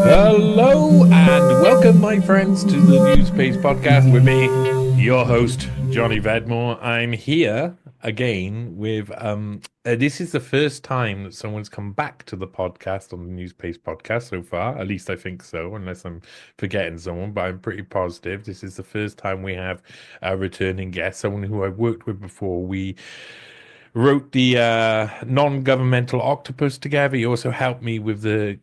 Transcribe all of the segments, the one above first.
Hello and welcome, my friends, to the NEWSPASTE Podcast with me, your host, Johnny Vedmore. I'm here again with this is the first time that someone's come back to the podcast on the NEWSPASTE Podcast so far. At least I think so, unless I'm forgetting someone, but I'm pretty positive. This is the first time we have a returning guest, someone who I've worked with before. We wrote the non-governmental octopus together. He also helped me with the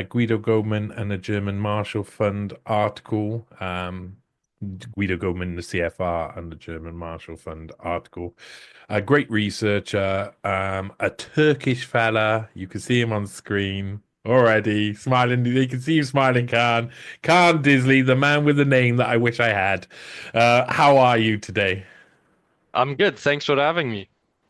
Guido Goldman and the German Marshall Fund article. Guido Goldman, the CFR, and the German Marshall Fund article. A great researcher, a Turkish fella. You can see him on screen already, smiling. You can see him smiling, Kaan. Kaan Disli, the man with the name that I wish I had. How are you today? I'm good. Thanks for having me.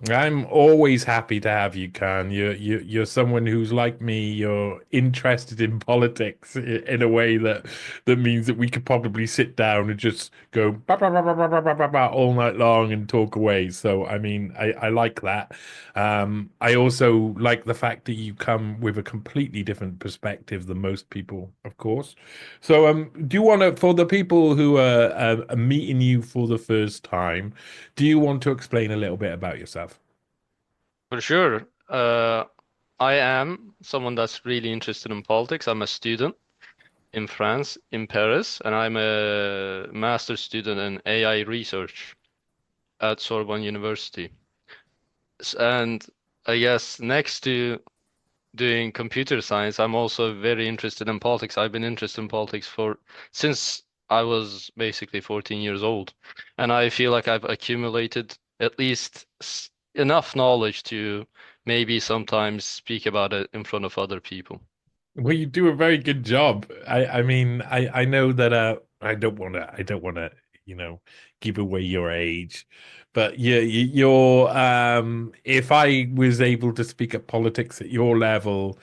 I'm always happy to have you, Khan. You're someone who's like me. You're interested in politics in a way that means that we could probably sit down and just go bah, bah, bah, bah, bah, bah, bah, bah, bah, all night long and talk away. So I mean, I like that. I also like the fact that you come with a completely different perspective than most people, of course. So do you want to, for the people who are meeting you for the first time, do you want to explain a little bit about yourself? For sure. I am someone that's really interested in politics. I'm a student in France, in Paris, and I'm a master's student in AI research at Sorbonne University. And I guess next to doing computer science, I'm also very interested in politics. I've been interested in politics for since I was basically 14 years old, and I feel like I've accumulated at least enough knowledge to maybe sometimes speak about it in front of other people. Well, you do a very good job. I mean, I know that I don't wanna, you know, give away your age, but you're if I was able to speak at politics at your level,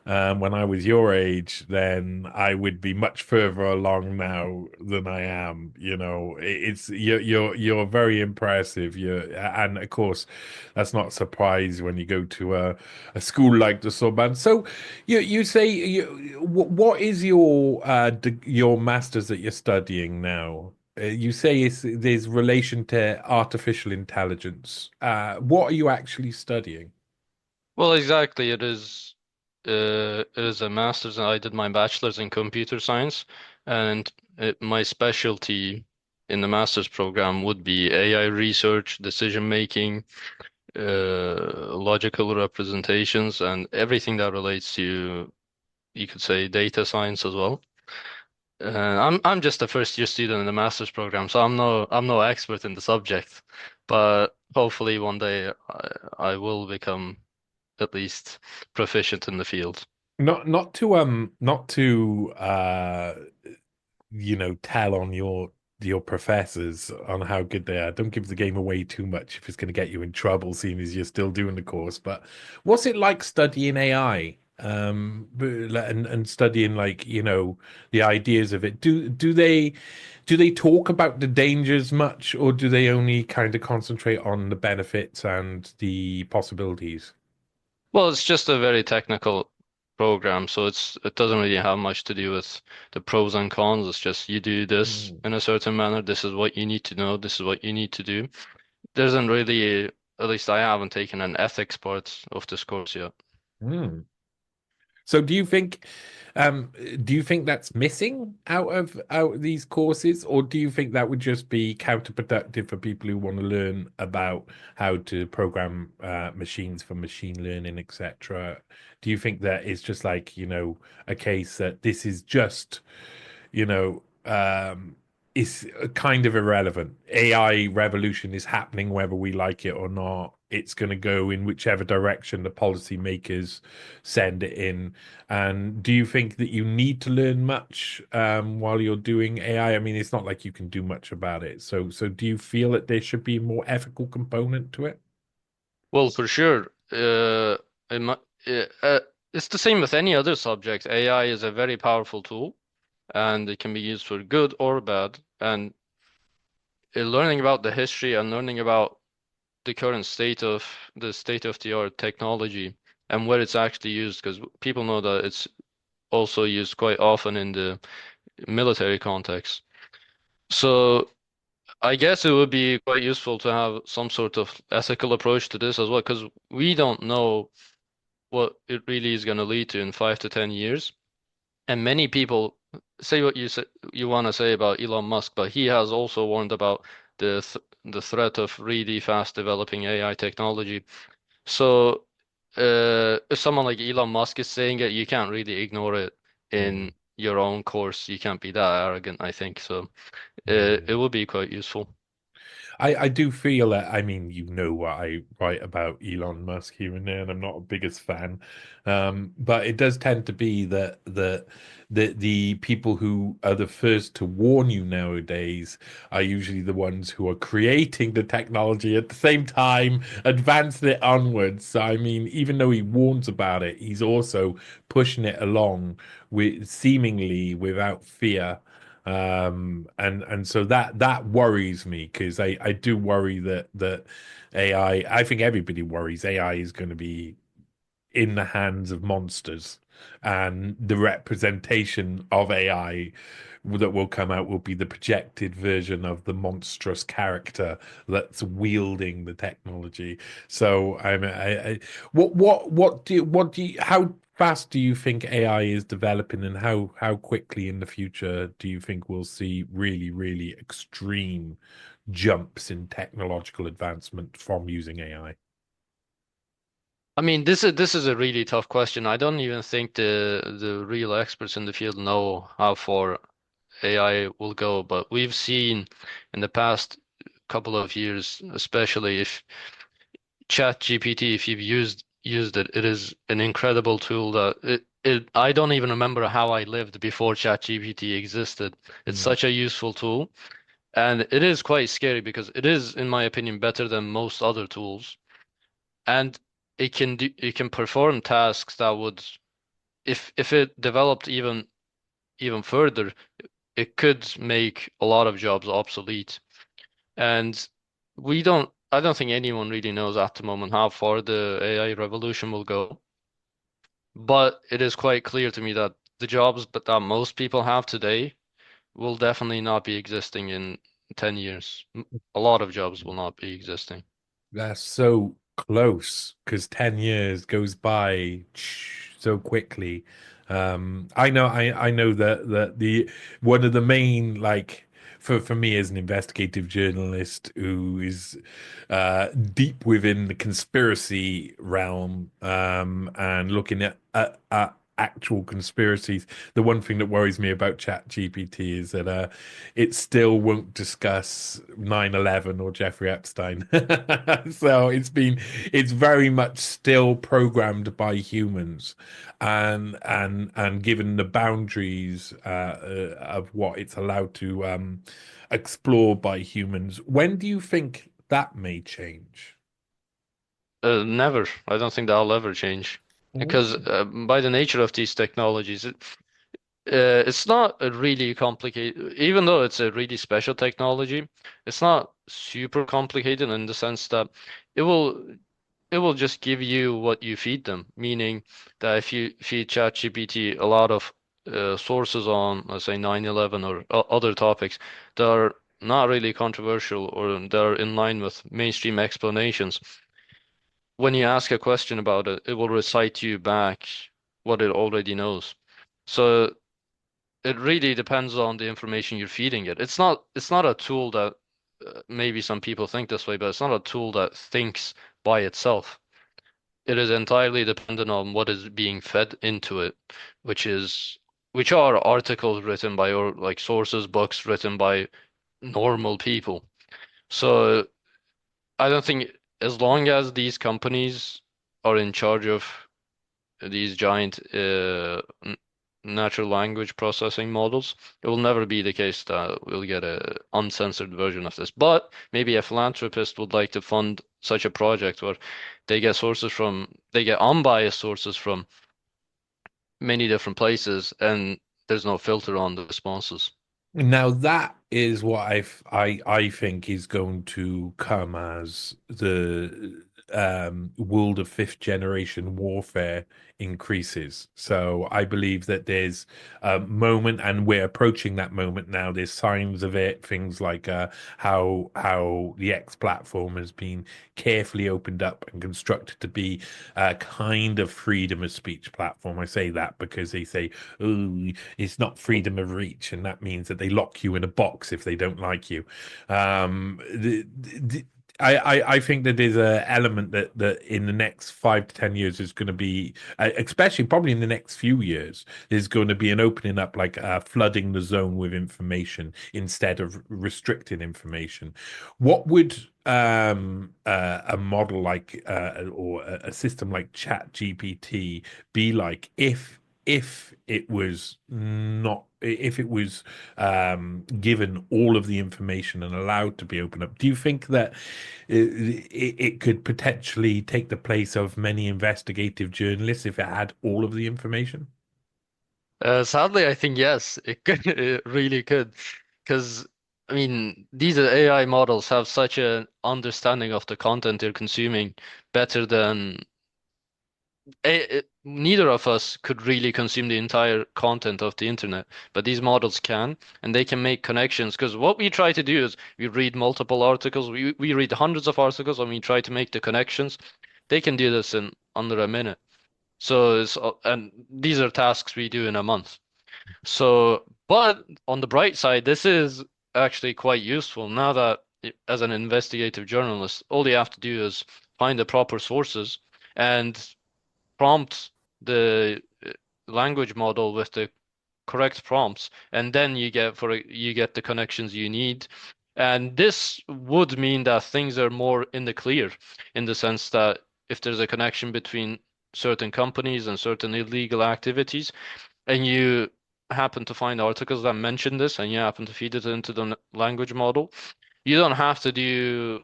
when I was your age, then I would be much further along now than I am. It's you're very impressive. And of course, that's not a surprise when you go to a school like the Sorbonne. So you say what is your master's that you're studying now? You say there's relation to artificial intelligence. What are you actually studying? Well, exactly. It is a master's, and I did my bachelor's in computer science, and my specialty in the master's program would be AI research, decision making, logical representations, and everything that relates to, you could say, data science as well. I'm just a first year student in the master's program, so I'm no expert in the subject, but hopefully one day I will become at least proficient in the field. Not to tell on your professors on how good they are. Don't give the game away too much if it's going to get you in trouble, seeing as you're still doing the course. But what's it like studying AI? And studying like, the ideas of it. Do they talk about the dangers much, or do they only kind of concentrate on the benefits and the possibilities? Well, it's just a very technical program, so it doesn't really have much to do with the pros and cons. It's just you do this Mm. in a certain manner. This is what you need to know. This is what you need to do. There isn't really, at least I haven't taken an ethics part of this course yet. Mm. So do you think that's missing out of these courses, or do you think that would just be counterproductive for people who want to learn about how to program machines for machine learning, etc.? Do you think that it's just like, a case that this is just, you know, is kind of irrelevant. AI revolution is happening whether we like it or not. It's going to go in whichever direction the policymakers send it in. And do you think that you need to learn much while you're doing AI? I mean, it's not like you can do much about it. So do you feel that there should be a more ethical component to it? Well, for sure. It mu- it's the same with any other subject. AI is a very powerful tool, and it can be used for good or bad. And learning about the history and learning about the current state of the art technology and where it's actually used, because people know that it's also used quite often in the military context. So I guess it would be quite useful to have some sort of ethical approach to this as well, because we don't know what it really is going to lead to in 5 to 10 years. And many people say what you want to say about Elon Musk, but he has also warned about the threat of really fast developing AI technology. So if someone like Elon Musk is saying it, you can't really ignore it in your own course. You can't be that arrogant, I think. So it Mm. would be quite useful. I do feel that, I mean, you know what I write about Elon Musk here and there, and I'm not a biggest fan. But it does tend to be that the people who are the first to warn you nowadays are usually the ones who are creating the technology at the same time, advancing it onwards. So I mean, even though he warns about it, he's also pushing it along with seemingly without fear. And so that worries me because I do worry that AI, I think everybody worries AI is going to be in the hands of monsters, and the representation of AI that will come out will be the projected version of the monstrous character that's wielding the technology. So what do you how fast do you think AI is developing, and how quickly in the future do you think we'll see really extreme jumps in technological advancement from using AI? I mean, this is a really tough question. I don't even think the real experts in the field know how far AI will go, but we've seen in the past couple of years, especially if ChatGPT, if you've used it, it is an incredible tool that I don't even remember how I lived before ChatGPT existed. It's Mm. such a useful tool, and it is quite scary because it is, in my opinion, better than most other tools, and it can perform tasks that would, if it developed even further, it could make a lot of jobs obsolete. And I don't think anyone really knows at the moment how far the AI revolution will go. But it is quite clear to me that the jobs that most people have today will definitely not be existing in 10 years. A lot of jobs will not be existing. That's so close because 10 years goes by so quickly. I know that the one of the main, like, for me as an investigative journalist who is deep within the conspiracy realm, and looking at actual conspiracies, the one thing that worries me about ChatGPT is that it still won't discuss 9/11 or Jeffrey Epstein. So it's very much still programmed by humans, and given the boundaries of what it's allowed to explore by humans. When do you think that may change? Never. I don't think that'll ever change. Because by the nature of these technologies, it's not a really complicated, even though it's a really special technology, it's not super complicated in the sense that it will it will just give you what you feed them, meaning that if you feed ChatGPT a lot of sources on, let's say, 9/11 or other topics that are not really controversial or that are in line with mainstream explanations, when you ask a question about it, it will recite to you back what it already knows. So it really depends on the information you're feeding it. It's not a tool that maybe some people think this way, but it's not a tool that thinks by itself. It is entirely dependent on what is being fed into it, which are articles written by, or like sources, books written by normal people. So I don't think, as long as these companies are in charge of these giant natural language processing models, it will never be the case that we'll get a uncensored version of this. But maybe a philanthropist would like to fund such a project where they get unbiased sources from many different places, and there's no filter on the responses. Now that is what I think is going to come as world of fifth generation warfare increases. So I believe that there's a moment, and we're approaching that moment now. There's signs of it. Things like how the X platform has been carefully opened up and constructed to be a kind of freedom of speech platform. I say that because they say, "Oh, it's not freedom of reach," and that means that they lock you in a box if they don't like you. I think that there's an element that in the next 5 to 10 years is going to be, especially probably in the next few years, there's going to be an opening up, like flooding the zone with information instead of restricting information. What would a model like or a system like Chat GPT be like if it was not if it was given all of the information and allowed to be opened up? Do you think that it could potentially take the place of many investigative journalists if it had all of the information? Sadly, I think yes, it could, it really could, because I mean, these AI models have such an understanding of the content they're consuming better than neither of us could really consume the entire content of the internet, but these models can, and they can make connections. Because what we try to do is we read multiple articles, we read hundreds of articles, and we try to make the connections. They can do this in under a minute. So and these are tasks we do in a month. So, but on the bright side, this is actually quite useful now that as an investigative journalist, all you have to do is find the proper sources and prompt the language model with the correct prompts, and then you get the connections you need. And this would mean that things are more in the clear, in the sense that if there's a connection between certain companies and certain illegal activities, and you happen to find articles that mention this, and you happen to feed it into the language model, you don't have to do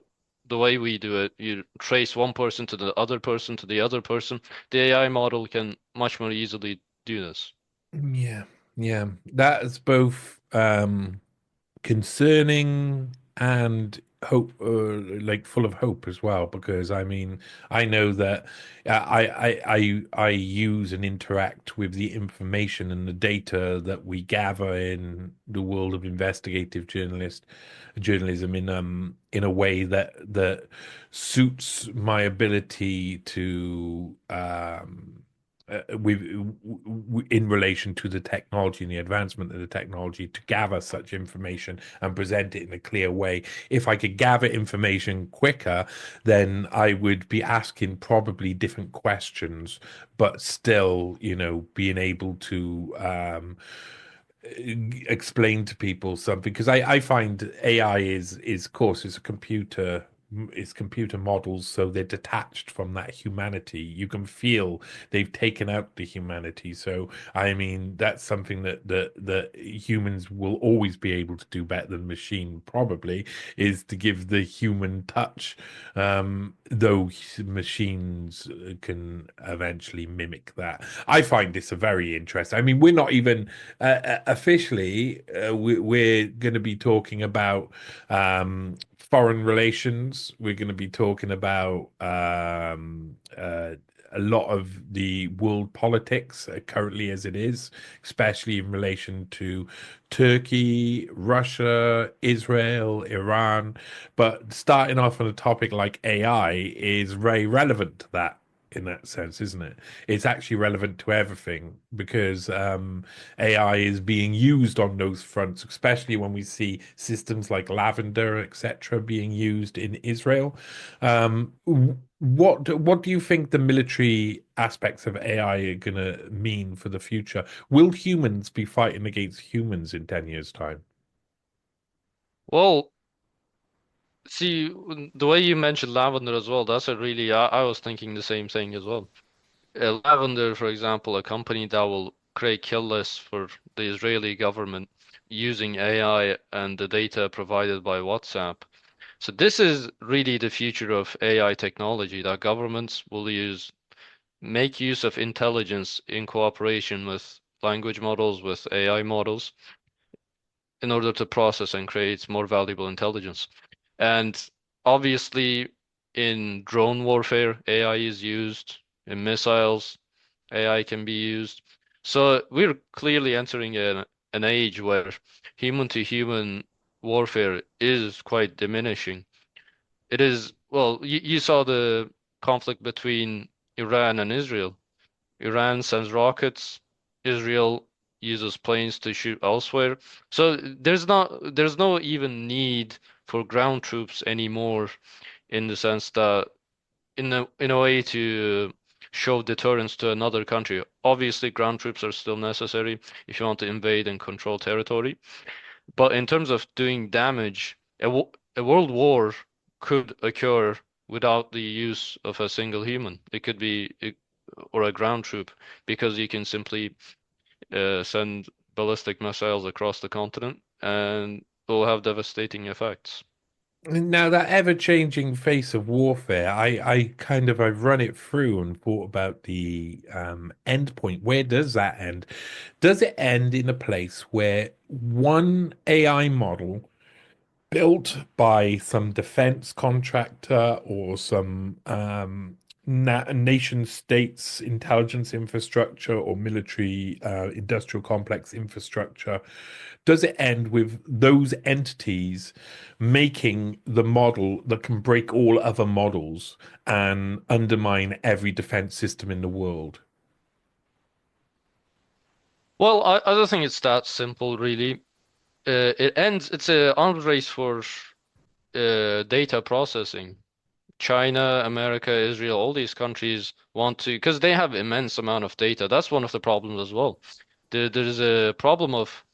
the way we do it. You trace one person to the other person to the other person. The AI model can much more easily do this. Yeah, yeah, that's both concerning and hope, like full of hope as well, because I mean I know that I use and interact with the information and the data that we gather in the world of investigative journalism in a way that suits my ability to in relation to the technology and the advancement of the technology to gather such information and present it in a clear way. If I could gather information quicker, then I would be asking probably different questions, but still, being able to explain to people something, because I find AI is of course is a computer, it's computer models, so they're detached from that humanity. You can feel they've taken out the humanity. So I mean that's something that humans will always be able to do better than machine, probably, is to give the human touch, though machines can eventually mimic that. I find this a very interesting. I mean, we're not even officially, we're going to be talking about foreign relations. We're going to be talking about a lot of the world politics currently as it is, especially in relation to Turkey, Russia, Israel, Iran. But starting off on a topic like AI is very relevant to that, in that sense, isn't it? It's actually relevant to everything because AI is being used on those fronts, especially when we see systems like Lavender, etc., being used in Israel. What do you think the military aspects of AI are going to mean for the future? Will humans be fighting against humans in 10 years' time? Well, see, the way you mentioned lavender as well, that's a really, I was thinking the same thing as well. Lavender, for example, a company that will create kill lists for the Israeli government using AI and the data provided by WhatsApp. So this is really the future of AI technology that governments will make use of intelligence in cooperation with language models, with AI models, in order to process and create more valuable intelligence. And obviously, In drone warfare, AI is used. In missiles, AI can be used. So we're clearly entering an age where human to human warfare is quite diminishing. It is, well, you saw the conflict between Iran and Israel. Iran sends rockets, Israel uses planes to shoot elsewhere. So there's no even need for ground troops anymore in the sense that in a way to show deterrence to another country. Obviously, ground troops are still necessary if you want to invade and control territory. But in terms of doing damage, a world war could occur without the use of a single human. It could be or a ground troop because you can simply send ballistic missiles across the continent and it will have devastating effects. Now that ever-changing face of warfare, I've run it through and thought about the end point. Where does that end? Does it end in a place where one AI model built by some defense contractor or some na nation states intelligence infrastructure or military industrial complex infrastructure, does it end with those entities making the model that can break all other models and undermine every defense system in the world? Well, I don't think it's that simple, really. It's an arms race for data processing. China, America, Israel, all these countries want to, because they have immense amount of data. That's one of the problems as well. There's a problem of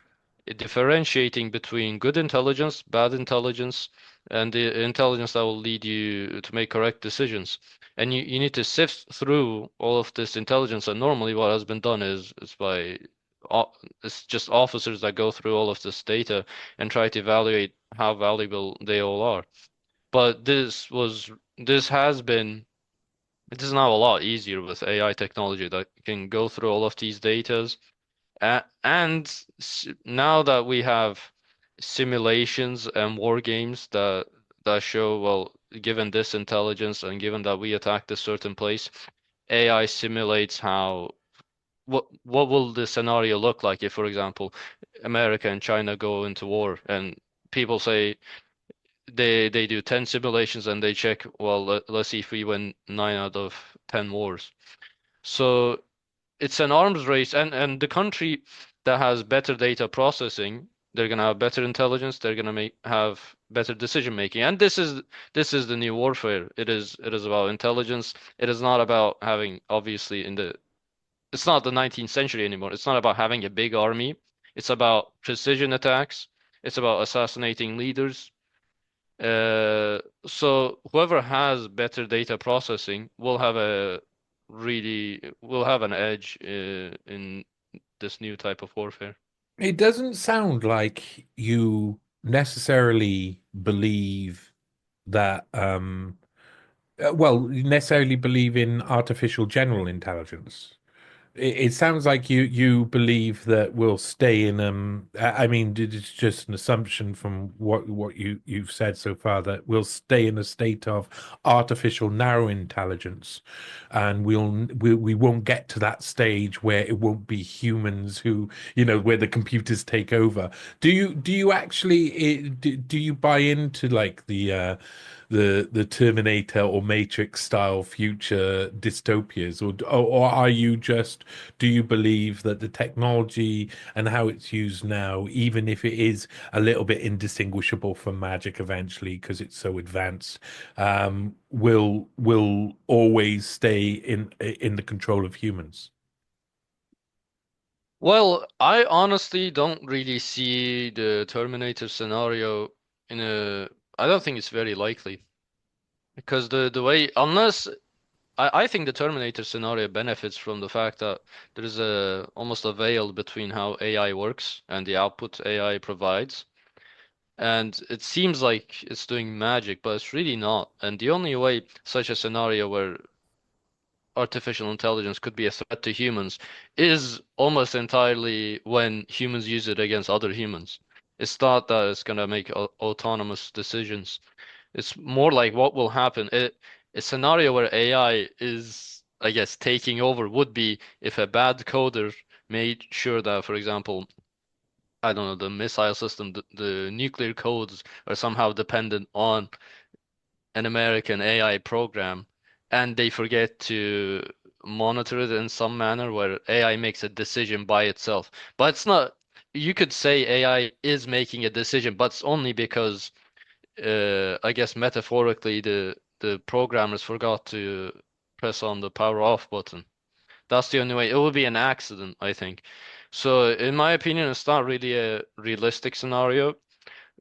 differentiating between good intelligence, bad intelligence, and the intelligence that will lead you to make correct decisions. And you need to sift through all of this intelligence. And normally what has been done is by it's just officers that go through all of this data and try to evaluate how valuable they all are. But this has been it is now a lot easier with AI technology that can go through all of these datas. Now that we have simulations and war games that show, well, given this intelligence and given that we attack this certain place, AI simulates how what will the scenario look like if, for example, America and China go into war and people say they do 10 simulations and they check, well, let's see if we win 9 out of 10 wars. So it's an arms race, and the country that has better data processing, they're gonna have better intelligence, they're gonna have better decision making. And this is the new warfare. It is about intelligence. It is not about having, obviously, it's not the 19th century anymore. It's not about having a big army. It's about precision attacks. It's about assassinating leaders. So whoever has better data processing will have an edge in this new type of warfare. It doesn't sound like you necessarily believe that you necessarily believe in artificial general intelligence. It sounds like you believe that we'll stay in I mean, it's just an assumption from what you've said so far that we'll stay in a state of artificial narrow intelligence, and we won't get to that stage where it won't be humans who, where the computers take over. Do you actually do you buy into like the Terminator or Matrix style future dystopias, or are you just do you believe that the technology and how it's used now, even if it is a little bit indistinguishable from magic eventually because it's so advanced, will always stay in the control of humans? Well, I honestly don't really see the Terminator scenario in a. I don't think it's very likely because the way unless I think the Terminator scenario benefits from the fact that there is a almost a veil between how AI works and the output AI provides. And it seems like it's doing magic, but it's really not. And the only way such a scenario where artificial intelligence could be a threat to humans is almost entirely when humans use it against other humans. It's not that it's gonna make autonomous decisions. It's more like what will happen. A scenario where AI is, I guess, taking over would be if a bad coder made sure that, for example, I don't know, the missile system, the nuclear codes are somehow dependent on an American AI program, and they forget to monitor it in some manner where AI makes a decision by itself. But it's not, you could say AI is making a decision, but it's only because I guess metaphorically the programmers forgot to press on the power off button. That's the only way. It would be an accident, I think. So in my opinion, it's not really a realistic scenario.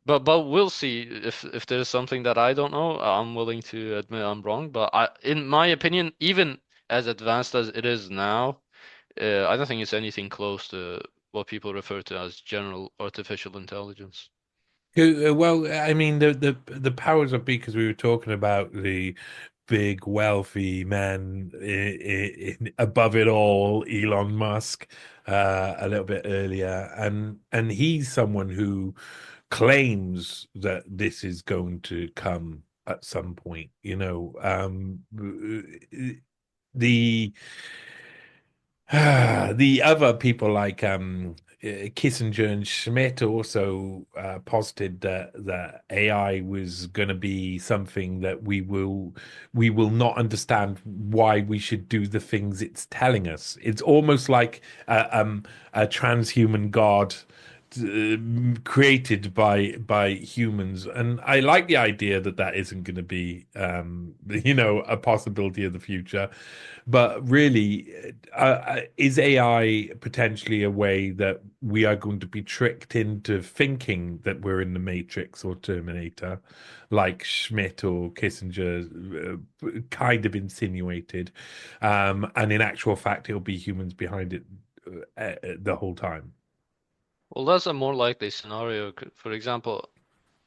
But we'll see if there's something that I don't know. I'm willing to admit I'm wrong. But in my opinion, even as advanced as it is now, I don't think it's anything close to what people refer to as general artificial intelligence. Well, I mean, the powers that be, because we were talking about the big wealthy man above it all, Elon Musk, a little bit earlier, and he's someone who claims that this is going to come at some point. The the other people like Kissinger and Schmidt also posited that AI was going to be something that we will not understand why we should do the things it's telling us. It's almost like a transhuman god created by humans, and I like the idea that that isn't going to be a possibility of the future. But really, is AI potentially a way that we are going to be tricked into thinking that we're in the Matrix or Terminator, like Schmidt or Kissinger kind of insinuated, and in actual fact it'll be humans behind it the whole time? Well, that's a more likely scenario. For example,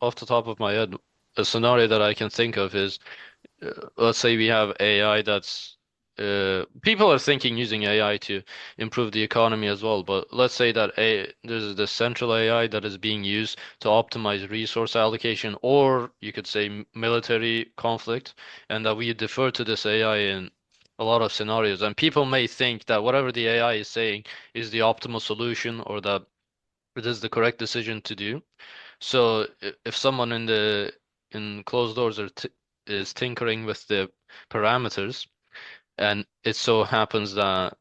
off the top of my head, a scenario that I can think of is, let's say we have AI that's people are thinking using AI to improve the economy as well. But let's say that there's the central AI that is being used to optimize resource allocation, or you could say military conflict, and that we defer to this AI in a lot of scenarios. And people may think that whatever the AI is saying is the optimal solution, or that it is the correct decision to do. So if someone in closed doors is tinkering with the parameters, and it so happens that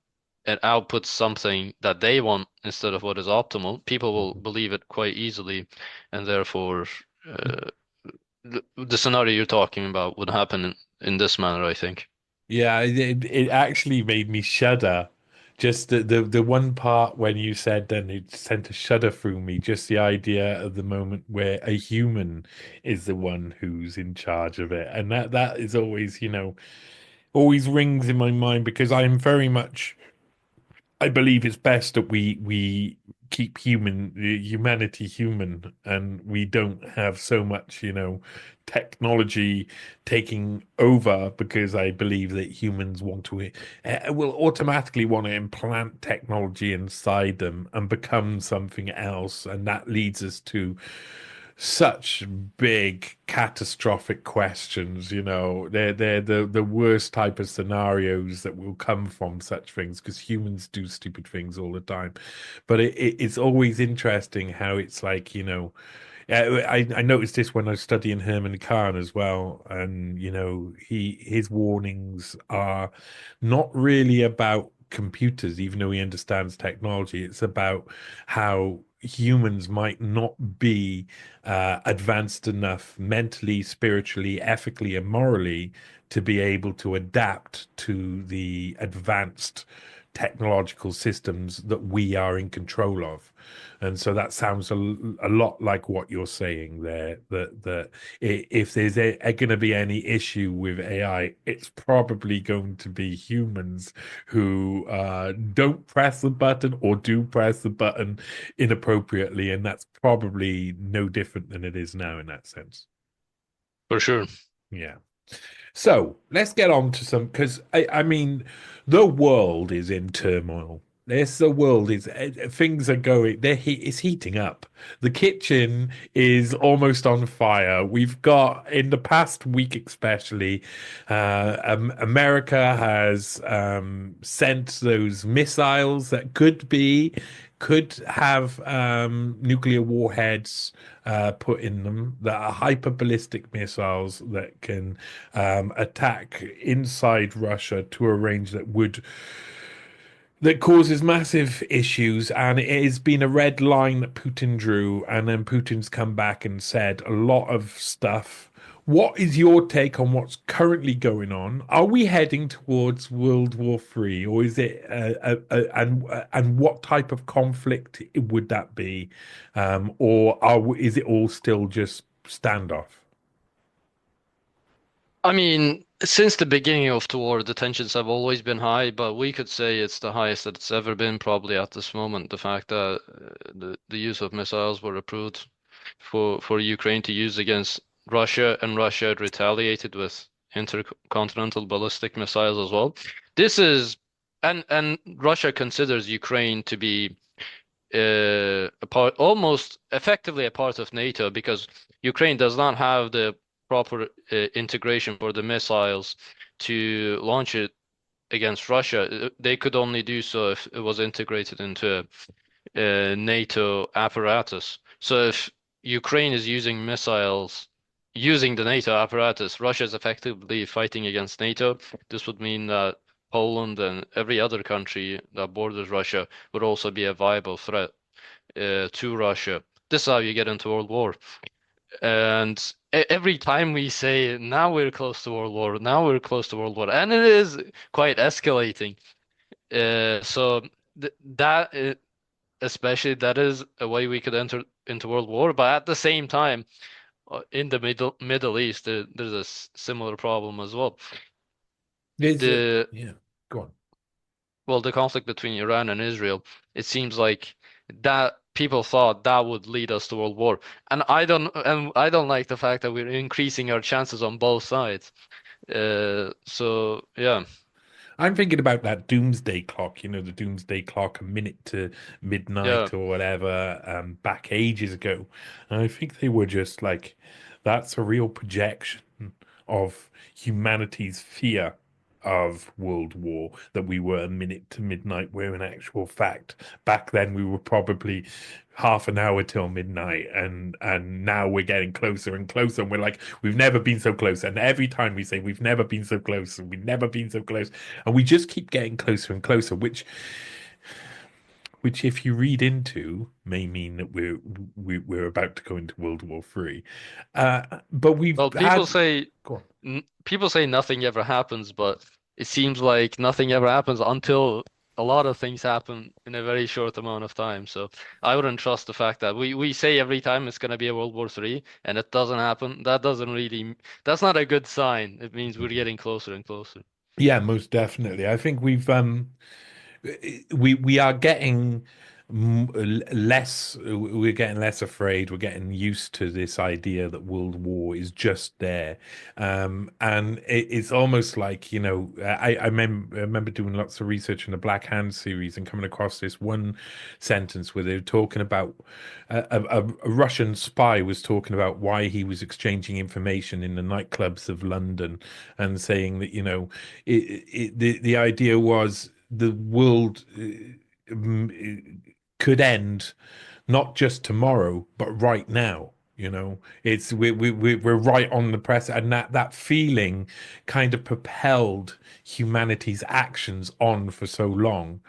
it outputs something that they want instead of what is optimal, people will believe it quite easily, and therefore the scenario you're talking about would happen in this manner, I think. Yeah, it actually made me shudder. Just the one part when you said, then it sent a shudder through me. Just the idea of the moment where a human is the one who's in charge of it, and that is always, always rings in my mind because I'm very much. I believe it's best that we keep humanity human, and we don't have so much, technology taking over, because I believe that humans will automatically want to implant technology inside them and become something else, and that leads us to such big catastrophic questions. They're the worst type of scenarios that will come from such things, because humans do stupid things all the time. But it's always interesting how it's like, I noticed this when I was studying Herman Kahn as well, and his warnings are not really about computers, even though he understands technology. It's about how humans might not be advanced enough mentally, spiritually, ethically, and morally to be able to adapt to the advanced technological systems that we are in control of. And so that sounds a lot like what you're saying there, that if there's going to be any issue with AI, it's probably going to be humans who don't press the button or do press the button inappropriately. And that's probably no different than it is now in that sense. For sure. Yeah. So let's get on to some, because I mean, the world is in turmoil. It's the world is things are going. It's heating up. The kitchen is almost on fire. We've got in the past week, especially, America has sent those missiles that could have nuclear warheads put in them that are hyper ballistic missiles that can attack inside Russia to a range that causes massive issues, and it has been a red line that Putin drew, and then Putin's come back and said a lot of stuff. What is your take on what's currently going on? Are we heading towards World War III, or is it and what type of conflict would that be, is it all still just standoff? I mean, since the beginning of the war, the tensions have always been high, but we could say it's the highest that it's ever been probably at this moment. The fact that the use of missiles were approved for Ukraine to use against Russia, and Russia retaliated with intercontinental ballistic missiles as well. This is and Russia considers Ukraine to be a part, almost effectively a part of NATO, because Ukraine does not have the proper integration for the missiles to launch it against Russia. They could only do so if it was integrated into a NATO apparatus. So if Ukraine is using missiles using the NATO apparatus, Russia is effectively fighting against NATO. This would mean that Poland and every other country that borders Russia would also be a viable threat to Russia. This is how you get into World War. And every time we say, now we're close to World War, now we're close to World War, and it is quite escalating. So that, especially, that is a way we could enter into World War. But at the same time, in the Middle East, there's a similar problem as well. Yeah, go on. Well, the conflict between Iran and Israel, it seems like that people thought that would lead us to World War. And I don't like the fact that we're increasing our chances on both sides. So yeah. I'm thinking about that doomsday clock, the doomsday clock, a minute to Yeah. midnight or whatever, back ages ago. And I think they were just like, that's a real projection of humanity's fear of World War, that we were a minute to midnight, where in actual fact, back then we were probably half an hour till midnight, and now we're getting closer and closer, and we're like, we've never been so close. And every time we say we've never been so close, and we've never been so close, and we just keep getting closer and closer, which if you read into may mean that we're about to go into World War III. But we've Well, had go on. people say nothing ever happens, but it seems like nothing ever happens until a lot of things happen in a very short amount of time. So I wouldn't trust the fact that we say every time it's going to be a World War III and it doesn't happen. That's not a good sign. It means we're getting closer and closer. Yeah, most definitely. I think we are getting less, we're getting less afraid, we're getting used to this idea that world war is just there, and it's almost like, I remember doing lots of research in the Black Hand series and coming across this one sentence where they were talking about a Russian spy was talking about why he was exchanging information in the nightclubs of London, and saying that, the idea was the world could end not just tomorrow, but right now. It's we're right on the press, and that feeling kind of propelled humanity's actions on for so long.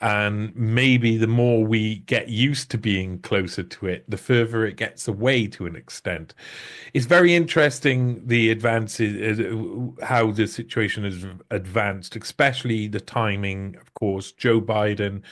And maybe the more we get used to being closer to it, the further it gets away to an extent. It's very interesting, the advances, how the situation has advanced, especially the timing, of course. Joe Biden,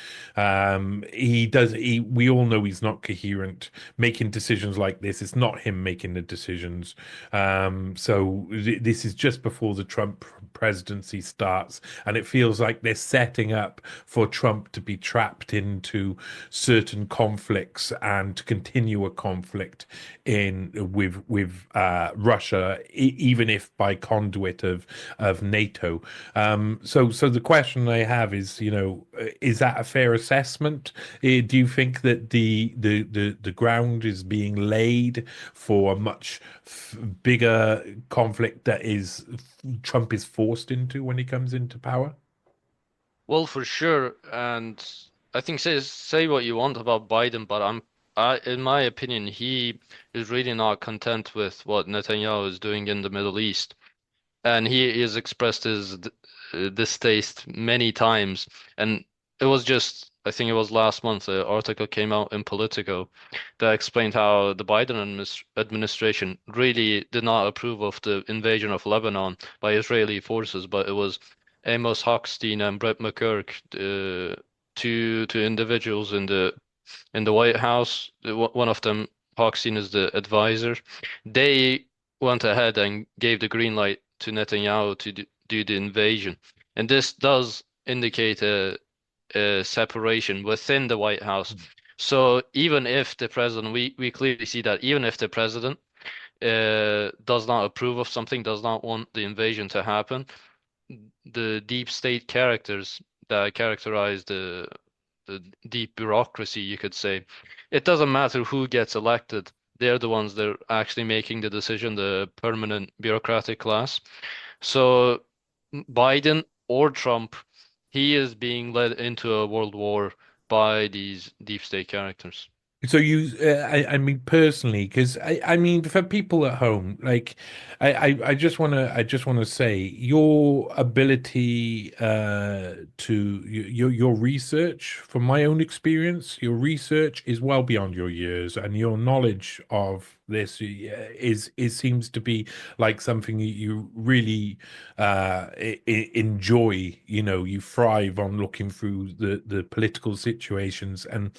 we all know he's not coherent. Making decisions like this It's not him making the decisions. So this is just before the Trump presidency starts, and it feels like they're setting up for Trump to be trapped into certain conflicts and to continue a conflict in with Russia, even if by conduit of NATO. So the question I have is, is that a fair assessment? Do you think that the ground is being laid for a much bigger conflict that is Trump is forced into when he comes into power? Well, for sure, and I think say what you want about Biden, but in my opinion, he is really not content with what Netanyahu is doing in the Middle East, and he has expressed his distaste many times. And it was just, I think it was last month, an article came out in Politico that explained how the Biden administration really did not approve of the invasion of Lebanon by Israeli forces, but it was Amos Hochstein and Brett McGurk, two individuals in the White House. One of them, Hochstein, is the advisor. They went ahead and gave the green light to Netanyahu to do the invasion. And this does indicate a separation within the White House. So even if the president, we clearly see that even if the president does not approve of something, does not want the invasion to happen, the deep state characters that characterize the deep bureaucracy, you could say, it doesn't matter who gets elected. They're the ones that are actually making the decision, the permanent bureaucratic class. So Biden or Trump, he is being led into a world war by these deep state characters. So I mean, personally, because I mean, for people at home, like, I just want to say your ability your research, from my own experience, your research is well beyond your years, and your knowledge of this is seems to be like something that you really enjoy. You thrive on looking through the political situations and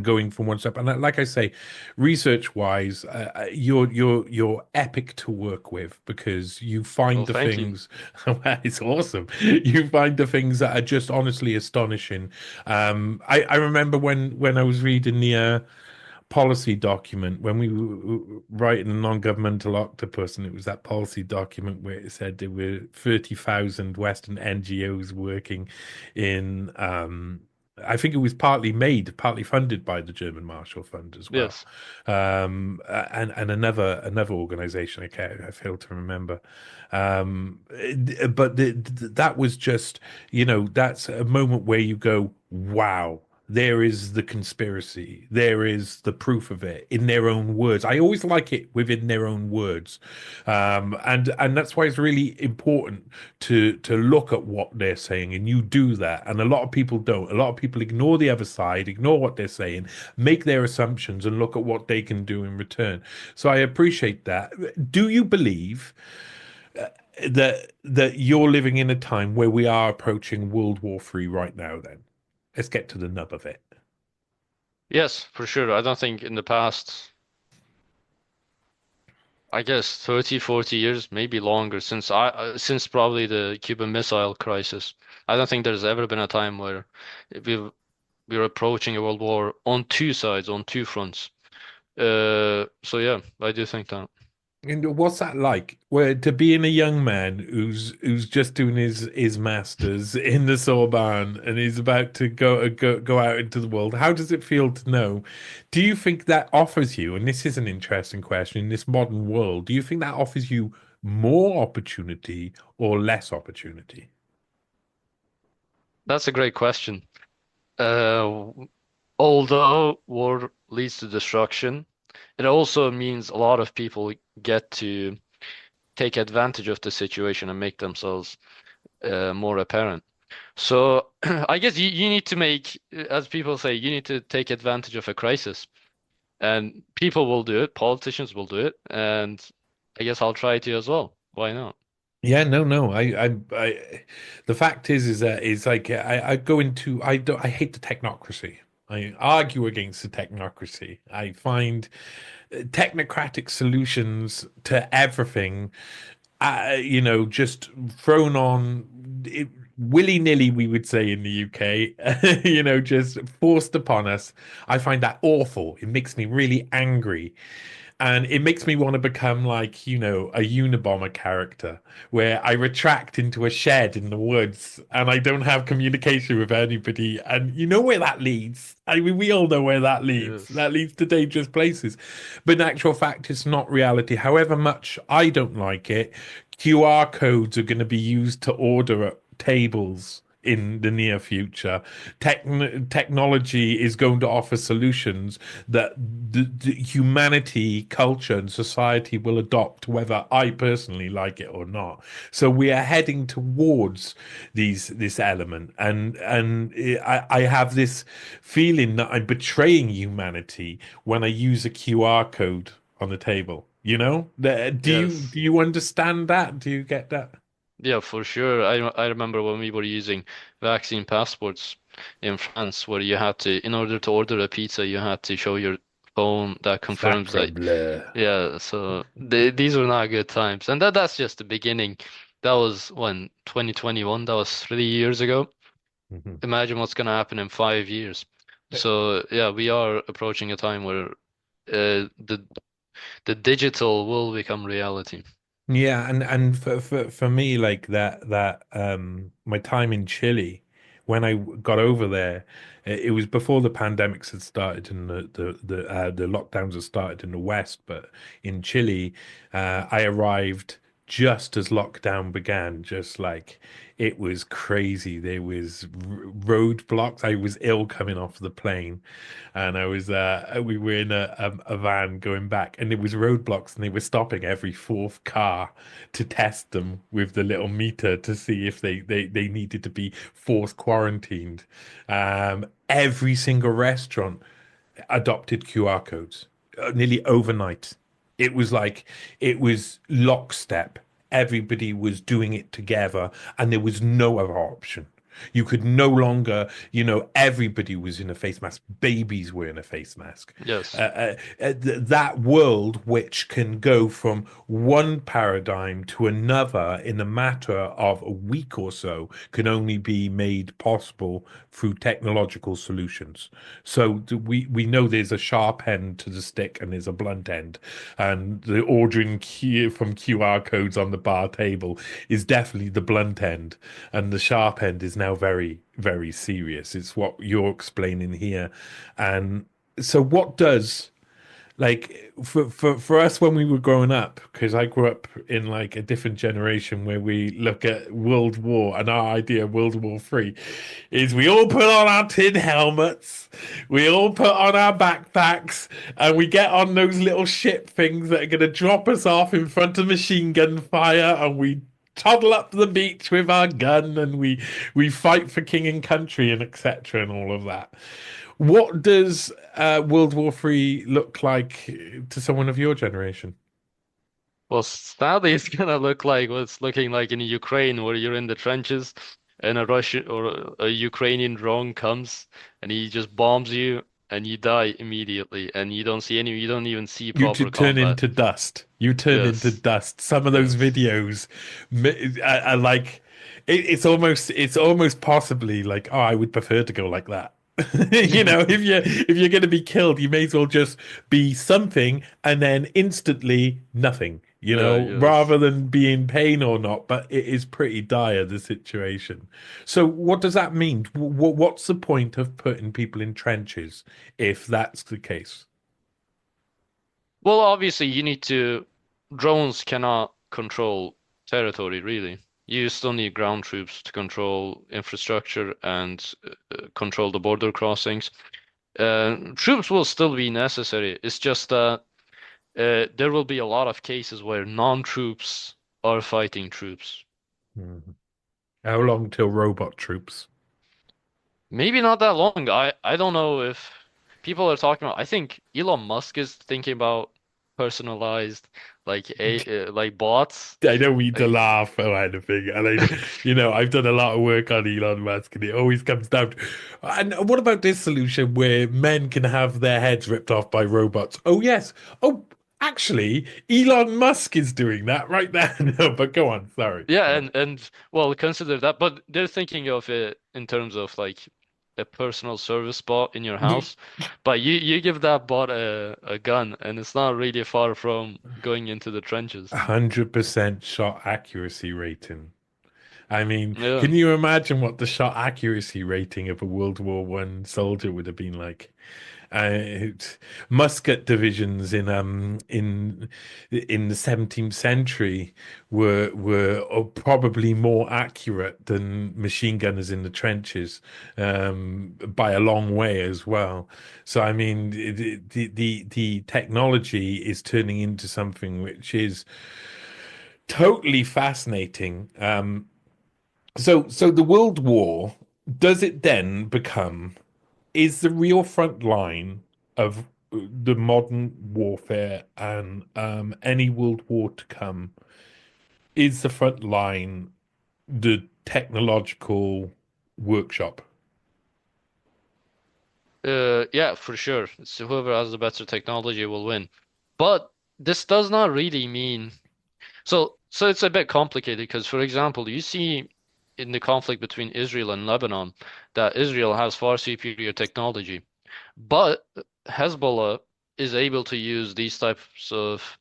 going from one step. And like I say, research wise, you're epic to work with because you Well, find the thank you. things. Well, it's awesome. You find the things that are just honestly astonishing. I remember when I was reading the policy document when we were writing a non-governmental octopus, and it was that policy document where it said there were 30,000 Western NGOs working in I think it was partly funded by the German Marshall Fund as well. Yes. And another organization I failed to remember. But that was just, that's a moment where you go, wow, there is the conspiracy. There is the proof of it in their own words. I always like it within their own words. And that's why it's really important to look at what they're saying, and you do that. And a lot of people don't. A lot of people ignore the other side, ignore what they're saying, make their assumptions, and look at what they can do in return. So I appreciate that. Do you believe that you're living in a time where we are approaching World War III right now? Then let's get to the nub of it. Yes, for sure. I don't think in the past, I guess 30, 40 years, maybe longer, since probably the Cuban Missile Crisis. I don't think there's ever been a time where we've, we're approaching a world war on two sides, on two fronts. So yeah, I do think that. And what's that like? Where to being a young man who's just doing his masters in the Sorbonne and he's about to go out into the world. How does it feel to know? Do you think that offers you, and this is an interesting question, in this modern world, do you think that offers you more opportunity or less opportunity? That's a great question. Uh, Although war leads to destruction, it also means a lot of people get to take advantage of the situation and make themselves more apparent. So I guess you need to make, as people say, you need to take advantage of a crisis. And people will do it, politicians will do it, and I guess I'll try to as well. Why not? Yeah, no. The fact is that it's like I go into I don't I hate the technocracy. I argue against the technocracy. I find technocratic solutions to everything, just thrown on it, willy-nilly, we would say in the UK, just forced upon us. I find that awful. It makes me really angry. And it makes me want to become like, a Unabomber character where I retract into a shed in the woods and I don't have communication with anybody. And you know where that leads. I mean, we all know where that leads. Yes. That leads to dangerous places. But in actual fact, it's not reality. However much I don't like it, QR codes are going to be used to order at tables in the near future. Technology is going to offer solutions that the humanity, culture, and society will adopt, whether I personally like it or not. So we are heading towards this element, and I have this feeling that I'm betraying humanity when I use a QR code on the table. Do Yes. you understand that? Do you get that? Yeah, for sure. I remember when we were using vaccine passports in France, where you had to, in order to order a pizza, you had to show your phone that confirms Sacre that. bleu. Yeah, so these were not good times, and that's just the beginning. That was when 2021. That was 3 years ago. Mhm. Imagine what's gonna happen in 5 years. So yeah, we are approaching a time where the digital will become reality. Yeah, and for me, like that my time in Chile, when I got over there, it was before the pandemics had started and the lockdowns had started in the West, but in Chile, I arrived just as lockdown began, just like it was crazy. There was roadblocks. I was ill coming off the plane, and we were in a van going back, and it was roadblocks, and they were stopping every fourth car to test them with the little meter to see if they needed to be forced quarantined. Every single restaurant adopted QR codes nearly overnight. It was lockstep. Everybody was doing it together, and there was no other option. You could no longer, everybody was in a face mask. Babies were in a face mask. Yes. That world, which can go from one paradigm to another in a matter of a week or so, can only be made possible through technological solutions. So we know there's a sharp end to the stick and there's a blunt end, and the ordering from QR codes on the bar table is definitely the blunt end, and the sharp end is now very, very serious. It's what you're explaining here. And so what does, like, for us when we were growing up, because I grew up in like a different generation where we look at World War, and our idea of World War III is we all put on our tin helmets, we all put on our backpacks, and we get on those little ship things that are going to drop us off in front of machine gun fire, and we toddle up the beach with our gun, and we fight for king and country and etc. and all of that. What does World War III look like to someone of your generation? Well, sadly, it's gonna look like what's looking like in Ukraine, where you're in the trenches, and a Russian or a Ukrainian drone comes and he just bombs you, and you die immediately, and you don't even see proper Turn combat. into dust. You turn into Yes, dust. Some of those yes, videos are like it's almost possibly like, oh, I would prefer to go like that. If you're going to be killed, you may as well just be something and then instantly nothing, yeah, yes. rather than be in pain or not. But it is pretty dire, the situation. So what does that mean? What's the point of putting people in trenches if that's the case? Well, obviously, you need to. Drones cannot control territory, really. You still need ground troops to control infrastructure and control the border crossings. Troops will still be necessary. It's just that there will be a lot of cases where non-troops are fighting troops. Mhm. How long till robot troops? Maybe not that long. I don't know if people are talking about. I think Elon Musk is thinking about personalized like bots. I don't mean to Like, laugh or anything, and I've done a lot of work on Elon Musk, and it always comes down to, and what about this solution where men can have their heads ripped off by robots? Oh yes. Oh, actually, Elon Musk is doing that right now. No, but go on. Sorry. yeah, and well, consider that, but they're thinking of it in terms of like a personal service bot in your house. But you give that bot a gun, and it's not really far from going into the trenches. 100% shot accuracy rating. I mean, Yeah. can you imagine what the shot accuracy rating of a World War One soldier would have been like? Musket divisions in the 17th century were probably more accurate than machine gunners in the trenches, by a long way as well. So I mean, the technology is turning into something which is totally fascinating. So the World War, does it then become, is the real front line of the modern warfare and any world war to come, is the front line the technological workshop? Yeah, for sure. So whoever has the better technology will win. But this does not really mean so it's a bit complicated because, for example, you see in the conflict between Israel and Lebanon that Israel has far superior technology, but Hezbollah is able to use these types of,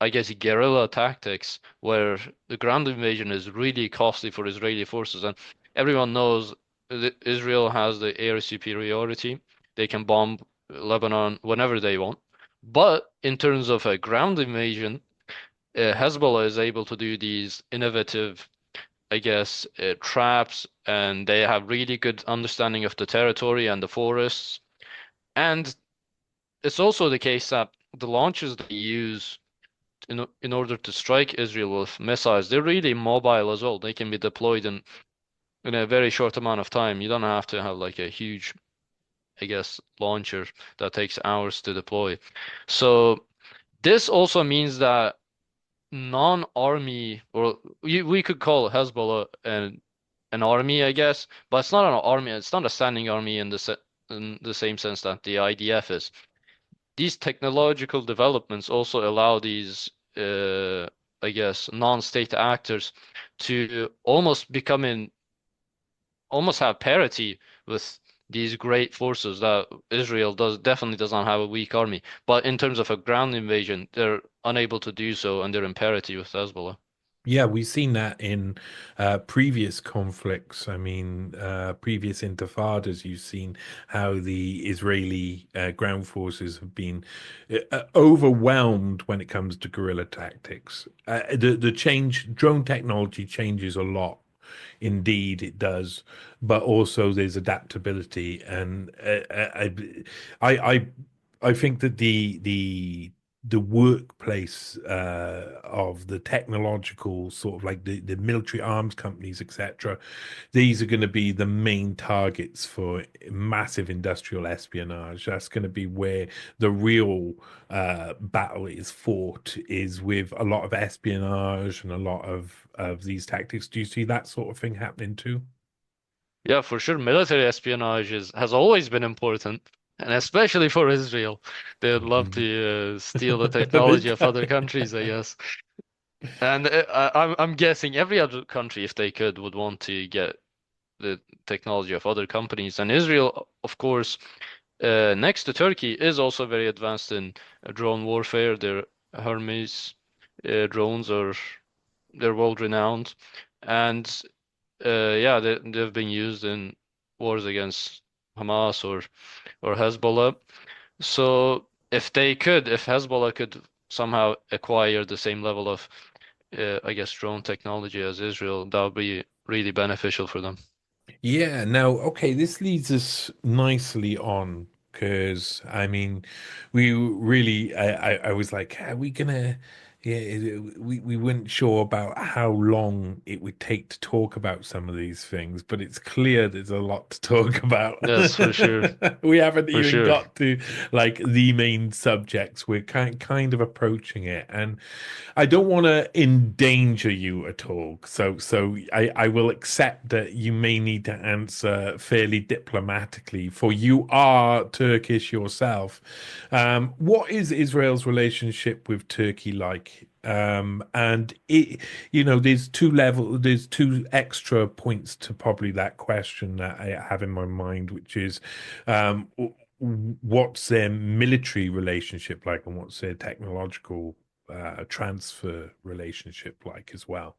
I guess, guerrilla tactics where the ground invasion is really costly for Israeli forces. And everyone knows that Israel has the air superiority. They can bomb Lebanon whenever they want. But in terms of a ground invasion, Hezbollah is able to do these innovative, I guess, traps, and they have really good understanding of the territory and the forests. And it's also the case that the launchers they use in order to strike Israel with missiles, they're really mobile as well. They can be deployed in a very short amount of time. You don't have to have like a huge, I guess, launcher that takes hours to deploy. So this also means that non-army, or we could call Hezbollah an army, I guess, but it's not an army. It's not a standing army in the same sense that the IDF is. These technological developments also allow these, I guess, non-state actors to almost have parity with these great forces that Israel definitely does not have a weak army. But in terms of a ground invasion, they're unable to do so, and they're in parity with Hezbollah. Yeah, we've seen that in previous conflicts. I mean, previous intifadas, you've seen how the Israeli ground forces have been overwhelmed when it comes to guerrilla tactics. The change, drone technology changes a lot. Indeed, it does, but also there's adaptability, and I think that the workplace of the technological sort of like the military arms companies, etc. These are going to be the main targets for massive industrial espionage. That's going to be where the real battle is fought, is with a lot of espionage and a lot of these tactics. Do you see that sort of thing happening too? Yeah, for sure. Military espionage has always been important, and especially for Israel. They'd love Mhm. to steal the They technology of other countries, I guess. And I'm guessing every other country, if they could, would want to get the technology of other companies. And Israel, of course, next to Turkey, is also very advanced in drone warfare. Their Hermes drones are they're world renowned, and yeah, they've been used in wars against Hamas or Hezbollah. So if Hezbollah could somehow acquire the same level of, I guess, drone technology as Israel, that would be really beneficial for them. Yeah, now, okay, this leads us nicely on because I mean, we really, I was like, are we gonna? Yeah, we weren't sure about how long it would take to talk about some of these things, but it's clear there's a lot to talk about. Yes, for sure, We haven't for even sure. got to like the main subjects. We're kind of approaching it, and I don't want to endanger you at all. So I will accept that you may need to answer fairly diplomatically, for you are Turkish yourself. What is Israel's relationship with Turkey like? And there's two extra points to probably that question that I have in my mind, which is, um, what's their military relationship like, and what's their technological transfer relationship like as well?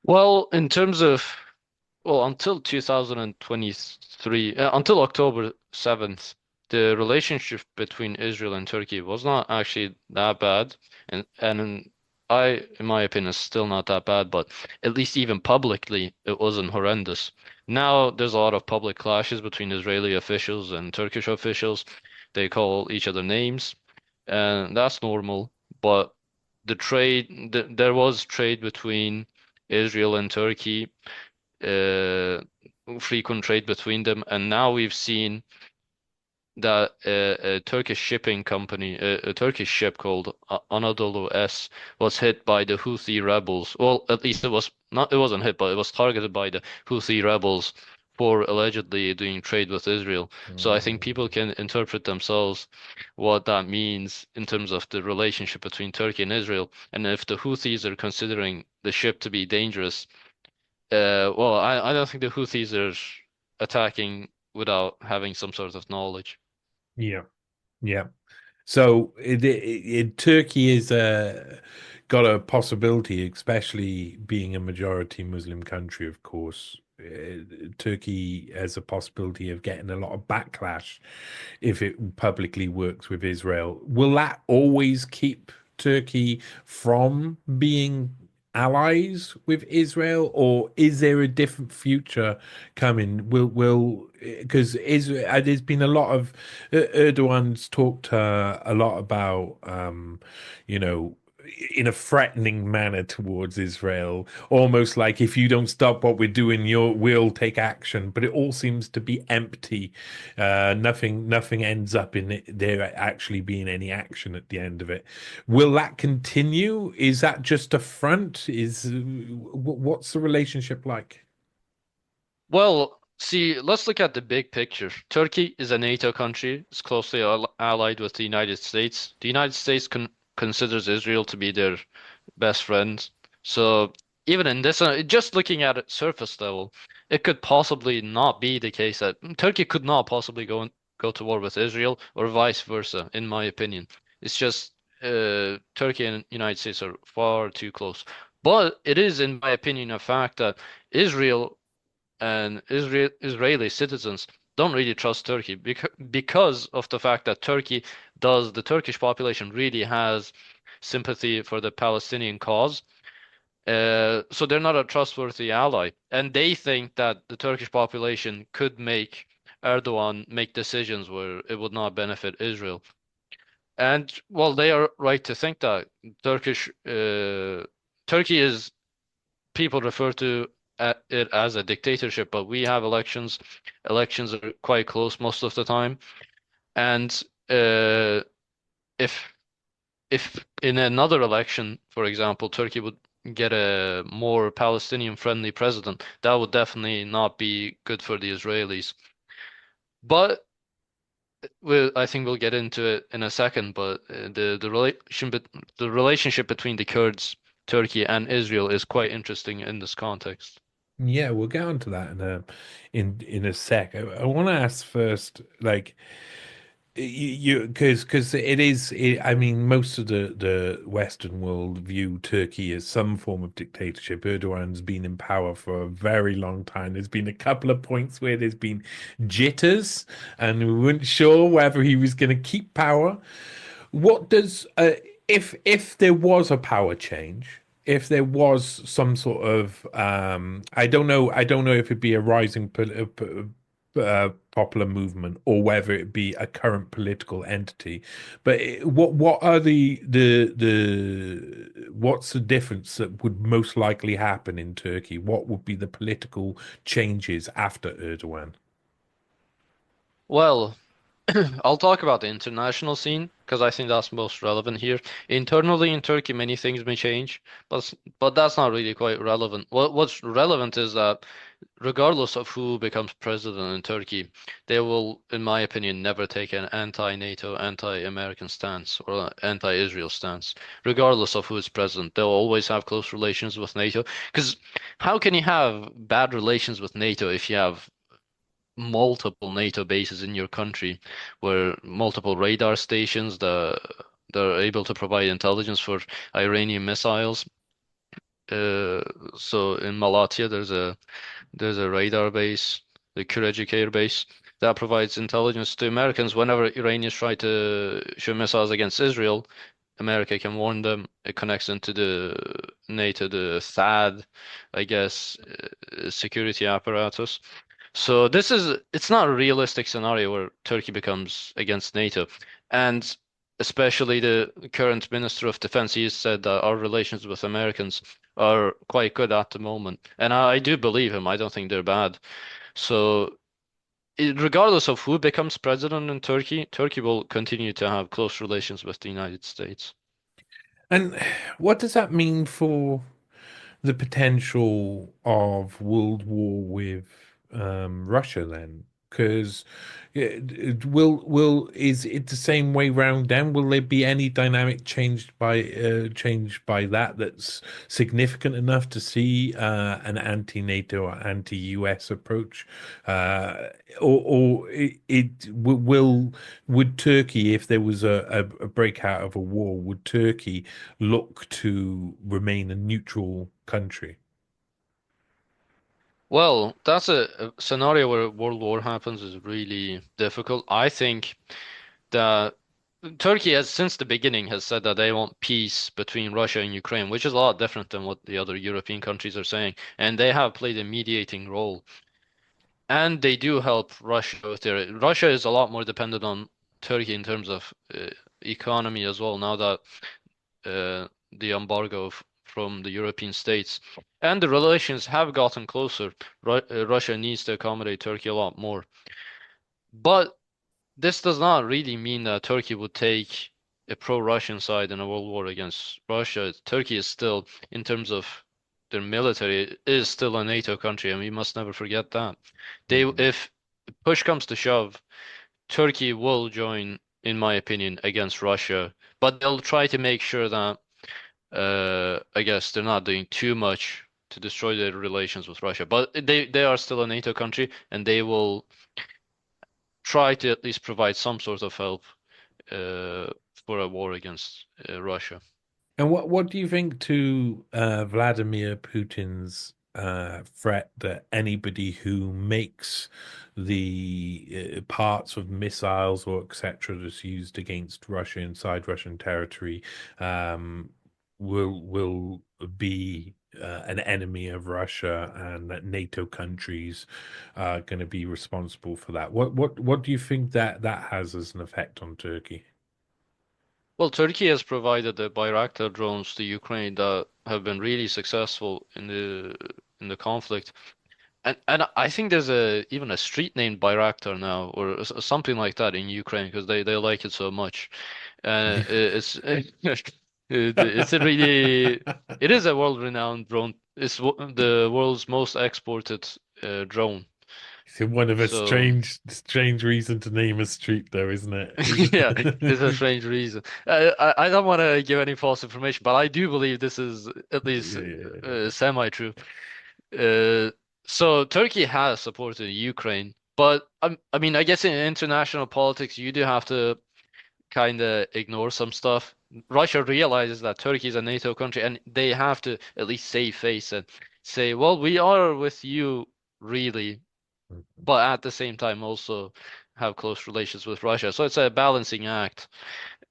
Well, in terms of, well, until 2023, until October 7th, the relationship between Israel and Turkey was not actually that bad. In my opinion, is still not that bad, but at least even publicly, it wasn't horrendous. Now there's a lot of public clashes between Israeli officials and Turkish officials. They call each other names, and that's normal. But there was trade between Israel and Turkey, uh, frequent trade between them, and now we've seen that a Turkish shipping company, a Turkish ship called Anadolu S, was hit by the Houthi rebels. Well, at least it wasn't hit, but it was targeted by the Houthi rebels for allegedly doing trade with Israel. So I think people can interpret themselves what that means in terms of the relationship between Turkey and Israel. And if the Houthis are considering the ship to be dangerous, well, I don't think the Houthis are attacking without having some sort of knowledge. Yeah, yeah. So Turkey is got a possibility, especially being a majority Muslim country, of course. Turkey has a possibility of getting a lot of backlash if it publicly works with Israel. Will that always keep Turkey from being allies with Israel, or is there a different future coming? Will because Israel, there's been a lot of Erdogan's talked a lot about you know in a threatening manner towards Israel, almost like if you don't stop what we're doing, we'll take action. But it all seems to be empty. Nothing ends up in it, there actually being any action at the end of it. Will that continue? Is that just a front? What's the relationship like? Well, see, let's look at the big picture. Turkey is a NATO country. It's closely allied with the United States. The United States considers Israel to be their best friend. So even in this, just looking at it surface level, it could possibly not be the case that Turkey could not possibly go to war with Israel or vice versa, in my opinion. It's just Turkey and United States are far too close. But it is, in my opinion, a fact that Israel and Israeli citizens don't really trust Turkey because of the fact that the Turkish population really has sympathy for the Palestinian cause. So they're not a trustworthy ally, and they think that the Turkish population could make Erdogan make decisions where it would not benefit Israel. And well, they are right to think that Turkey is people refer to it as a dictatorship, but we have elections. Elections are quite close most of the time, and uh, if if in another election, for example, Turkey would get a more Palestinian-friendly president, that would definitely not be good for the Israelis. But I think we'll get into it in a second. But the relationship between the Kurds, Turkey, and Israel is quite interesting in this context. Yeah, we'll get onto that in a sec. I want to ask first, like you because I mean, most of the Western world view Turkey as some form of dictatorship. Erdogan's been in power for a very long time. There's been a couple of points where there's been jitters, and we weren't sure whether he was going to keep power. What does if there was a power change, if there was some sort of I don't know if it'd be a rising popular movement or whether it be a current political entity. But what are the what's the difference that would most likely happen in Turkey? What would be the political changes after Erdogan? Well, I'll talk about the international scene because I think that's most relevant here. Internally in Turkey, many things may change, but that's not really quite relevant. What's relevant is that regardless of who becomes president in Turkey, they will, in my opinion, never take an anti-NATO, anti-American stance or an anti-Israel stance. Regardless of who is president, they'll always have close relations with NATO. Because how can you have bad relations with NATO if you have multiple NATO bases in your country, where multiple radar stations they're able to provide intelligence for Iranian missiles. Uh, so in Malatya, there's a radar base, the Küreci base, that provides intelligence to Americans whenever Iranians try to shoot missiles against Israel. America can warn them. It connects into the NATO, the THAAD, I guess, security apparatus. So it's not a realistic scenario where Turkey becomes against NATO. And especially the current Minister of Defense, he has said that our relations with Americans are quite good at the moment. And I do believe him. I don't think they're bad. So regardless of who becomes president in Turkey, Turkey will continue to have close relations with the United States. And what does that mean for the potential of world war with Russia then? Because will is it the same way round then? Will there be any dynamic changed by that that's significant enough to see an anti-NATO or anti-US approach? Or will would Turkey, if there was a breakout of a war, would Turkey look to remain a neutral country? Well, that's a scenario where world war happens is really difficult. I think that Turkey has, since the beginning, has said that they want peace between Russia and Ukraine, which is a lot different than what the other European countries are saying. And they have played a mediating role. And they do help Russia with their. Russia is a lot more dependent on Turkey in terms of economy as well, now that the embargo from the European states. And the relations have gotten closer. Russia needs to accommodate Turkey a lot more. But this does not really mean that Turkey would take a pro-Russian side in a world war against Russia. Turkey is still, in terms of their military, is still a NATO country, and we must never forget that. Mm. If push comes to shove, Turkey will join, in my opinion, against Russia, but they'll try to make sure that, I guess, they're not doing too much to destroy their relations with Russia. But they are still a NATO country, and they will try to at least provide some sort of help uh, for a war against Russia. And what do you think to Vladimir Putin's threat that anybody who makes the parts of missiles or etc. that's used against Russia inside Russian territory um, will be an enemy of Russia, and that NATO countries are going to be responsible for that? What do you think that has as an effect on Turkey? Well, Turkey has provided the Bayraktar drones to Ukraine that have been really successful in the conflict. And I think there's a even a street named Bayraktar now, or something like that in Ukraine because they like it so much. It's it's a really it is a world-renowned drone. It's the world's most exported drone. It's one of a So strange reason to name a street, though, isn't yeah, it's a it? strange reason. I don't want to give any false information, but I do believe this is at least Yeah, yeah, semi-true. Uh, so Turkey has supported Ukraine, but I mean, I guess in international politics, you do have to kind of ignore some stuff. Russia realizes that Turkey is a NATO country, and they have to at least save face and say, well, we are with you, really, yeah. but at the same time also have close relations with Russia. So it's a balancing act.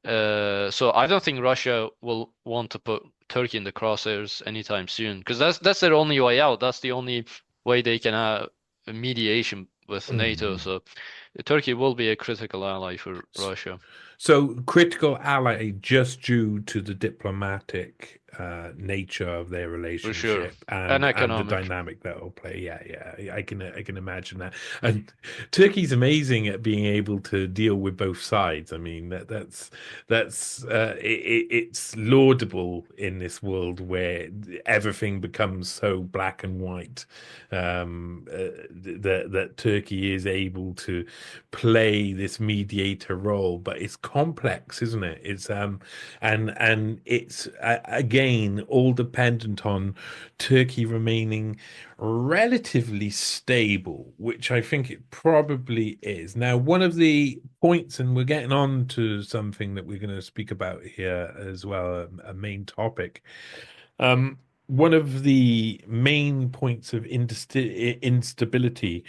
So I don't think Russia will want to put Turkey in the crosshairs anytime soon, because that's their only way out. That's the only way they can have a mediation with NATO. Mm. So Turkey will be a critical ally for S- Russia, So, critical ally just due to the diplomatic nature of their for sure, relationship and and the economic. dynamic that will play. Yeah, yeah, I can imagine that. And Turkey's amazing at being able to deal with both sides. I mean, it's laudable in this world where everything becomes so black and white. That Turkey is able to play this mediator role, but it's complex, isn't it? And it's again all dependent on Turkey remaining relatively stable, which I think it probably is. Now, one of the points, and we're getting on to something that we're going to speak about here as well, a main topic. One of the main points of instability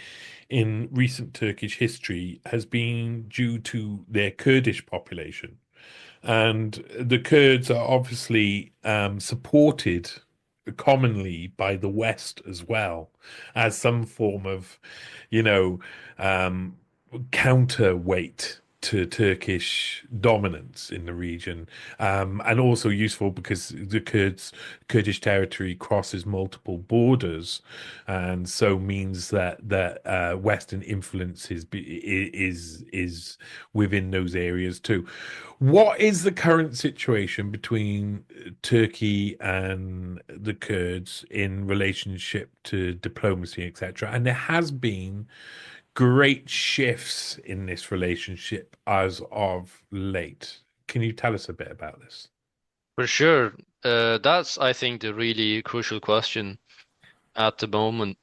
in recent Turkish history has been due to their Kurdish population. And the Kurds are obviously supported commonly by the West as well as some form of, you know, um, counterweight to Turkish dominance in the region, and also useful because Kurdish territory crosses multiple borders, and so means that Western influence is within those areas too. What is the current situation between Turkey and the Kurds in relationship to diplomacy, etc.? And there has been great shifts in this relationship as of late. Can you tell us a bit about this? For sure. That's, I think, the really crucial question at the moment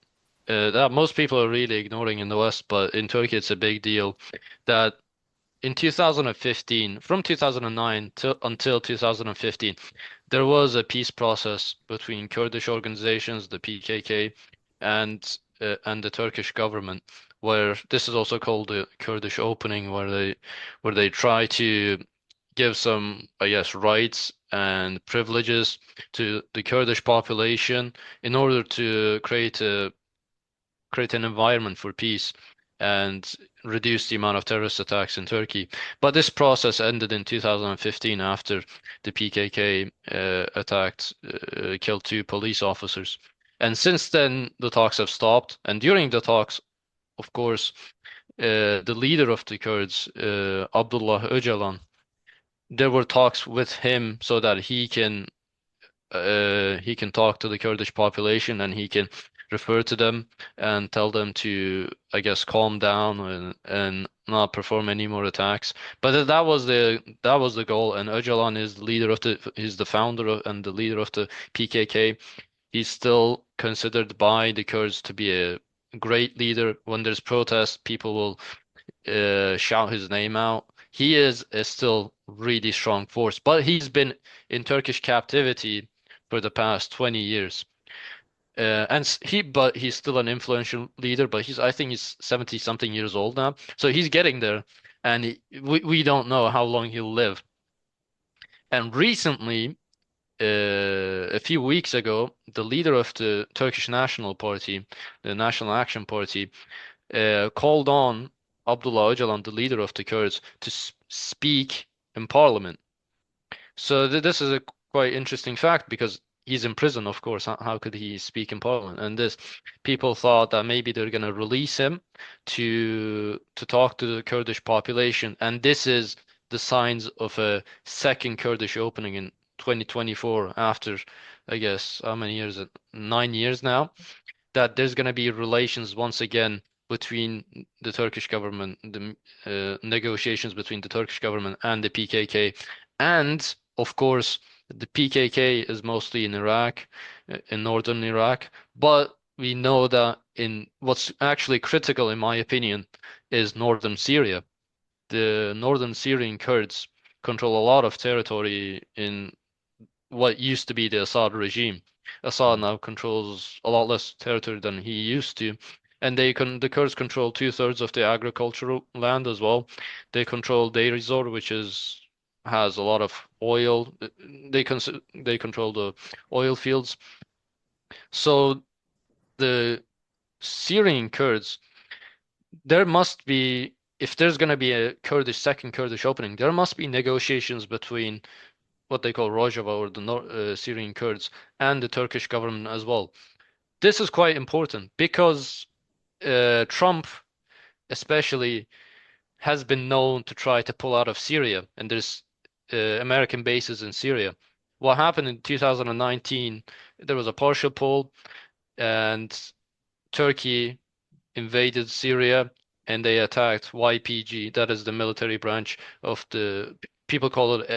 that most people are really ignoring in the West, but in Turkey it's a big deal. That in 2015, from 2009 until 2015, there was a peace process between Kurdish organizations, the PKK, and the Turkish government, where this is also called the Kurdish opening, where they try to give some, I guess, rights and privileges to the Kurdish population in order to create an environment for peace and reduce the amount of terrorist attacks in Turkey. But this process ended in 2015 after the PKK killed two police officers. And since then, the talks have stopped. And during the talks, of course, the leader of the Kurds, Abdullah Öcalan, there were talks with him so that he can talk to the Kurdish population and he can refer to them and tell them to, I guess, calm down and not perform any more attacks. But that was the goal. And Öcalan is the leader of he's the founder and the leader of the PKK. He's still considered by the Kurds to be a great leader. When there's protests, people will shout his name out. He is a still really strong force, but he's been in Turkish captivity for the past 20 years. But he's still an influential leader, but I think he's 70 something years old now. So he's getting there, and we don't know how long he'll live. And recently, a few weeks ago, the leader of the Turkish National Party, the National Action Party, called on Abdullah Öcalan, the leader of the Kurds, to speak in parliament. So this is a quite interesting fact because he's in prison, of course. How could he speak in parliament? And this people thought that maybe they're going to release him to talk to the Kurdish population, and this is the signs of a second Kurdish opening in 2024 after, I guess, how many years? 9 years now, that there's going to be relations once again between the Turkish government, the negotiations between the Turkish government and the PKK. And of course, the PKK is mostly in Iraq, in northern Iraq. But we know that in what's actually critical, in my opinion, is northern Syria. The northern Syrian Kurds control a lot of territory in what used to be the Assad regime. Assad now controls a lot less territory than he used to, and the Kurds control 2/3 of the agricultural land as well. They control Deir ez-Zor, which is has a lot of oil. They control the oil fields. So the Syrian Kurds, there must be, if there's going to be a second Kurdish opening, there must be negotiations between what they call Rojava or the Syrian Kurds and the Turkish government as well. This is quite important because Trump, especially, has been known to try to pull out of Syria, and there's American bases in Syria. What happened in 2019, there was a partial pull, and Turkey invaded Syria and they attacked YPG. That is the military branch of the people call it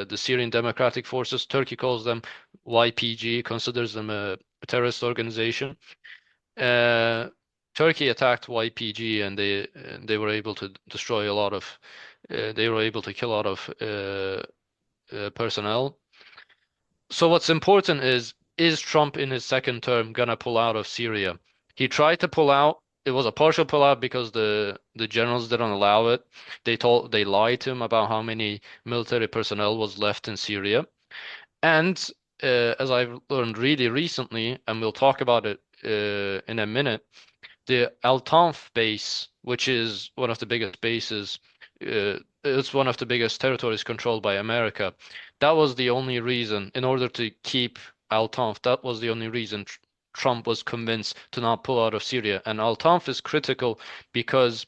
the Syrian Democratic Forces. Turkey calls them YPG, considers them a terrorist organization. Uh, Turkey attacked YPG and they were able to destroy a lot of they were able to kill a lot of personnel. So what's important is Trump in his second term gonna pull out of Syria? He tried to pull out. It was a partial pullout because the generals didn't allow it. They lied to him about how many military personnel was left in Syria. And as I've learned really recently, and we'll talk about it in a minute, the Al Tanf base, which is one of the biggest bases, it's one of the biggest territories controlled by America. That was the only reason, in order to keep Al Tanf, that was the only reason Trump was convinced to not pull out of Syria. And Al Tanf is critical because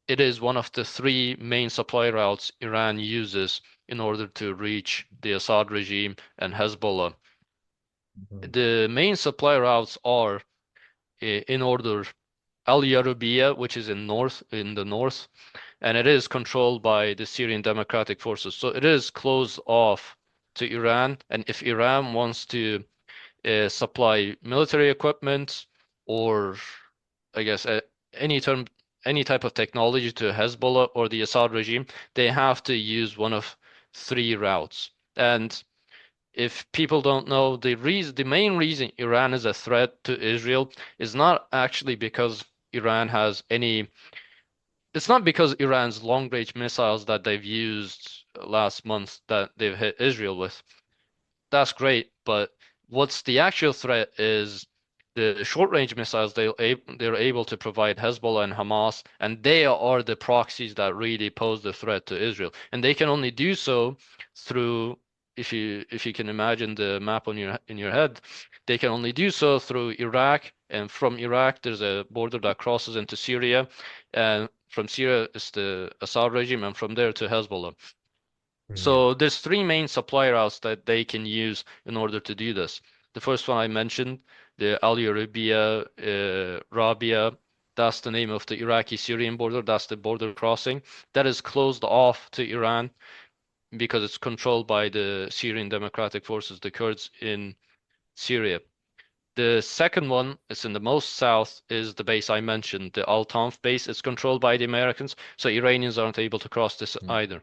it is one of the three main supply routes Iran uses in order to reach the Assad regime and Hezbollah. Mhm. The main supply routes are in order Al Yarubiya, which is in the north, and it is controlled by the Syrian Democratic Forces. So it is closed off to Iran, and if Iran wants to supply military equipment or I guess any type of technology to Hezbollah or the Assad regime, they have to use one of three routes. And if people don't know, the main reason Iran is a threat to Israel is not actually because Iran has any, it's not because Iran's long-range missiles that they've used last month that they've hit Israel with. That's great, but what's the actual threat is the short-range missiles they're able to provide Hezbollah and Hamas, and they are the proxies that really pose the threat to Israel. And they can only do so through, if you can imagine the map on in your head, they can only do so through Iraq, and from Iraq there's a border that crosses into Syria, and from Syria is the Assad regime, and from there to Hezbollah. Yeah. So there's three main supply routes that they can use in order to do this. The first one I mentioned, the Al Arabiya, Rabia, that's the name of the Iraqi-Syrian border. That's the border crossing. That is closed off to Iran because it's controlled by the Syrian Democratic Forces, the Kurds in Syria. The second one is in the most south, is the base I mentioned, the Al Tanf base. It's controlled by the Americans, so Iranians aren't able to cross this Mm. either.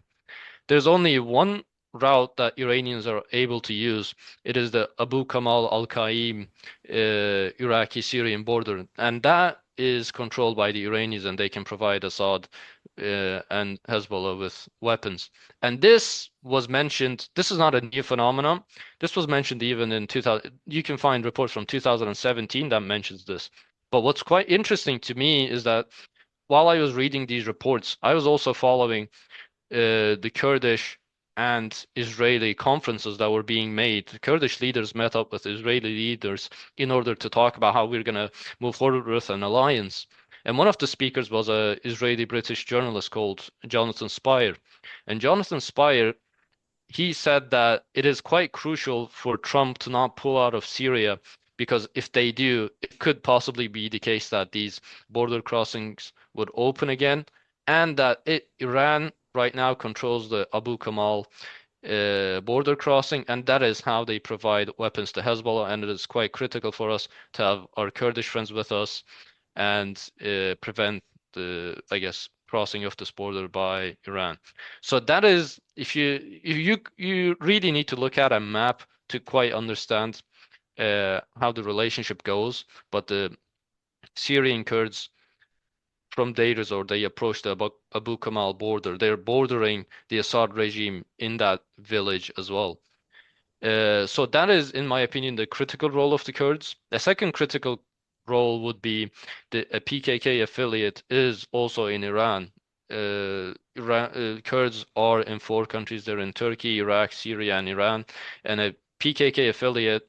There's only one route that Iranians are able to use. It is the Abu Kamal al-Qaim Iraqi-Syrian border, and that is controlled by the Iranians, and they can provide Assad and Hezbollah with weapons. And this was mentioned. This is not a new phenomenon. This was mentioned even in 2000. You can find reports from 2017 that mentions this. But what's quite interesting to me is that while I was reading these reports, I was also following the Kurdish and Israeli conferences that were being made. The Kurdish leaders met up with Israeli leaders in order to talk about how we're going to move forward with an alliance. And one of the speakers was a Israeli British journalist called Jonathan Spire. And Jonathan Spire, he said that it is quite crucial for Trump to not pull out of Syria because if they do, it could possibly be the case that these border crossings would open again, and that Iran right now controls the Abu Kamal border crossing, and that is how they provide weapons to Hezbollah, and it is quite critical for us to have our Kurdish friends with us and prevent the, I guess, crossing of this border by Iran. So that is, if you really need to look at a map to quite understand how the relationship goes, but the Syrian Kurds from Deir or they approach the Abu Kamal border. They're bordering the Assad regime in that village as well. So that is, in my opinion, the critical role of the Kurds. The second critical role would be a PKK affiliate is also in Iran. Kurds are in 4 countries. They're in Turkey, Iraq, Syria, and Iran. And a PKK affiliate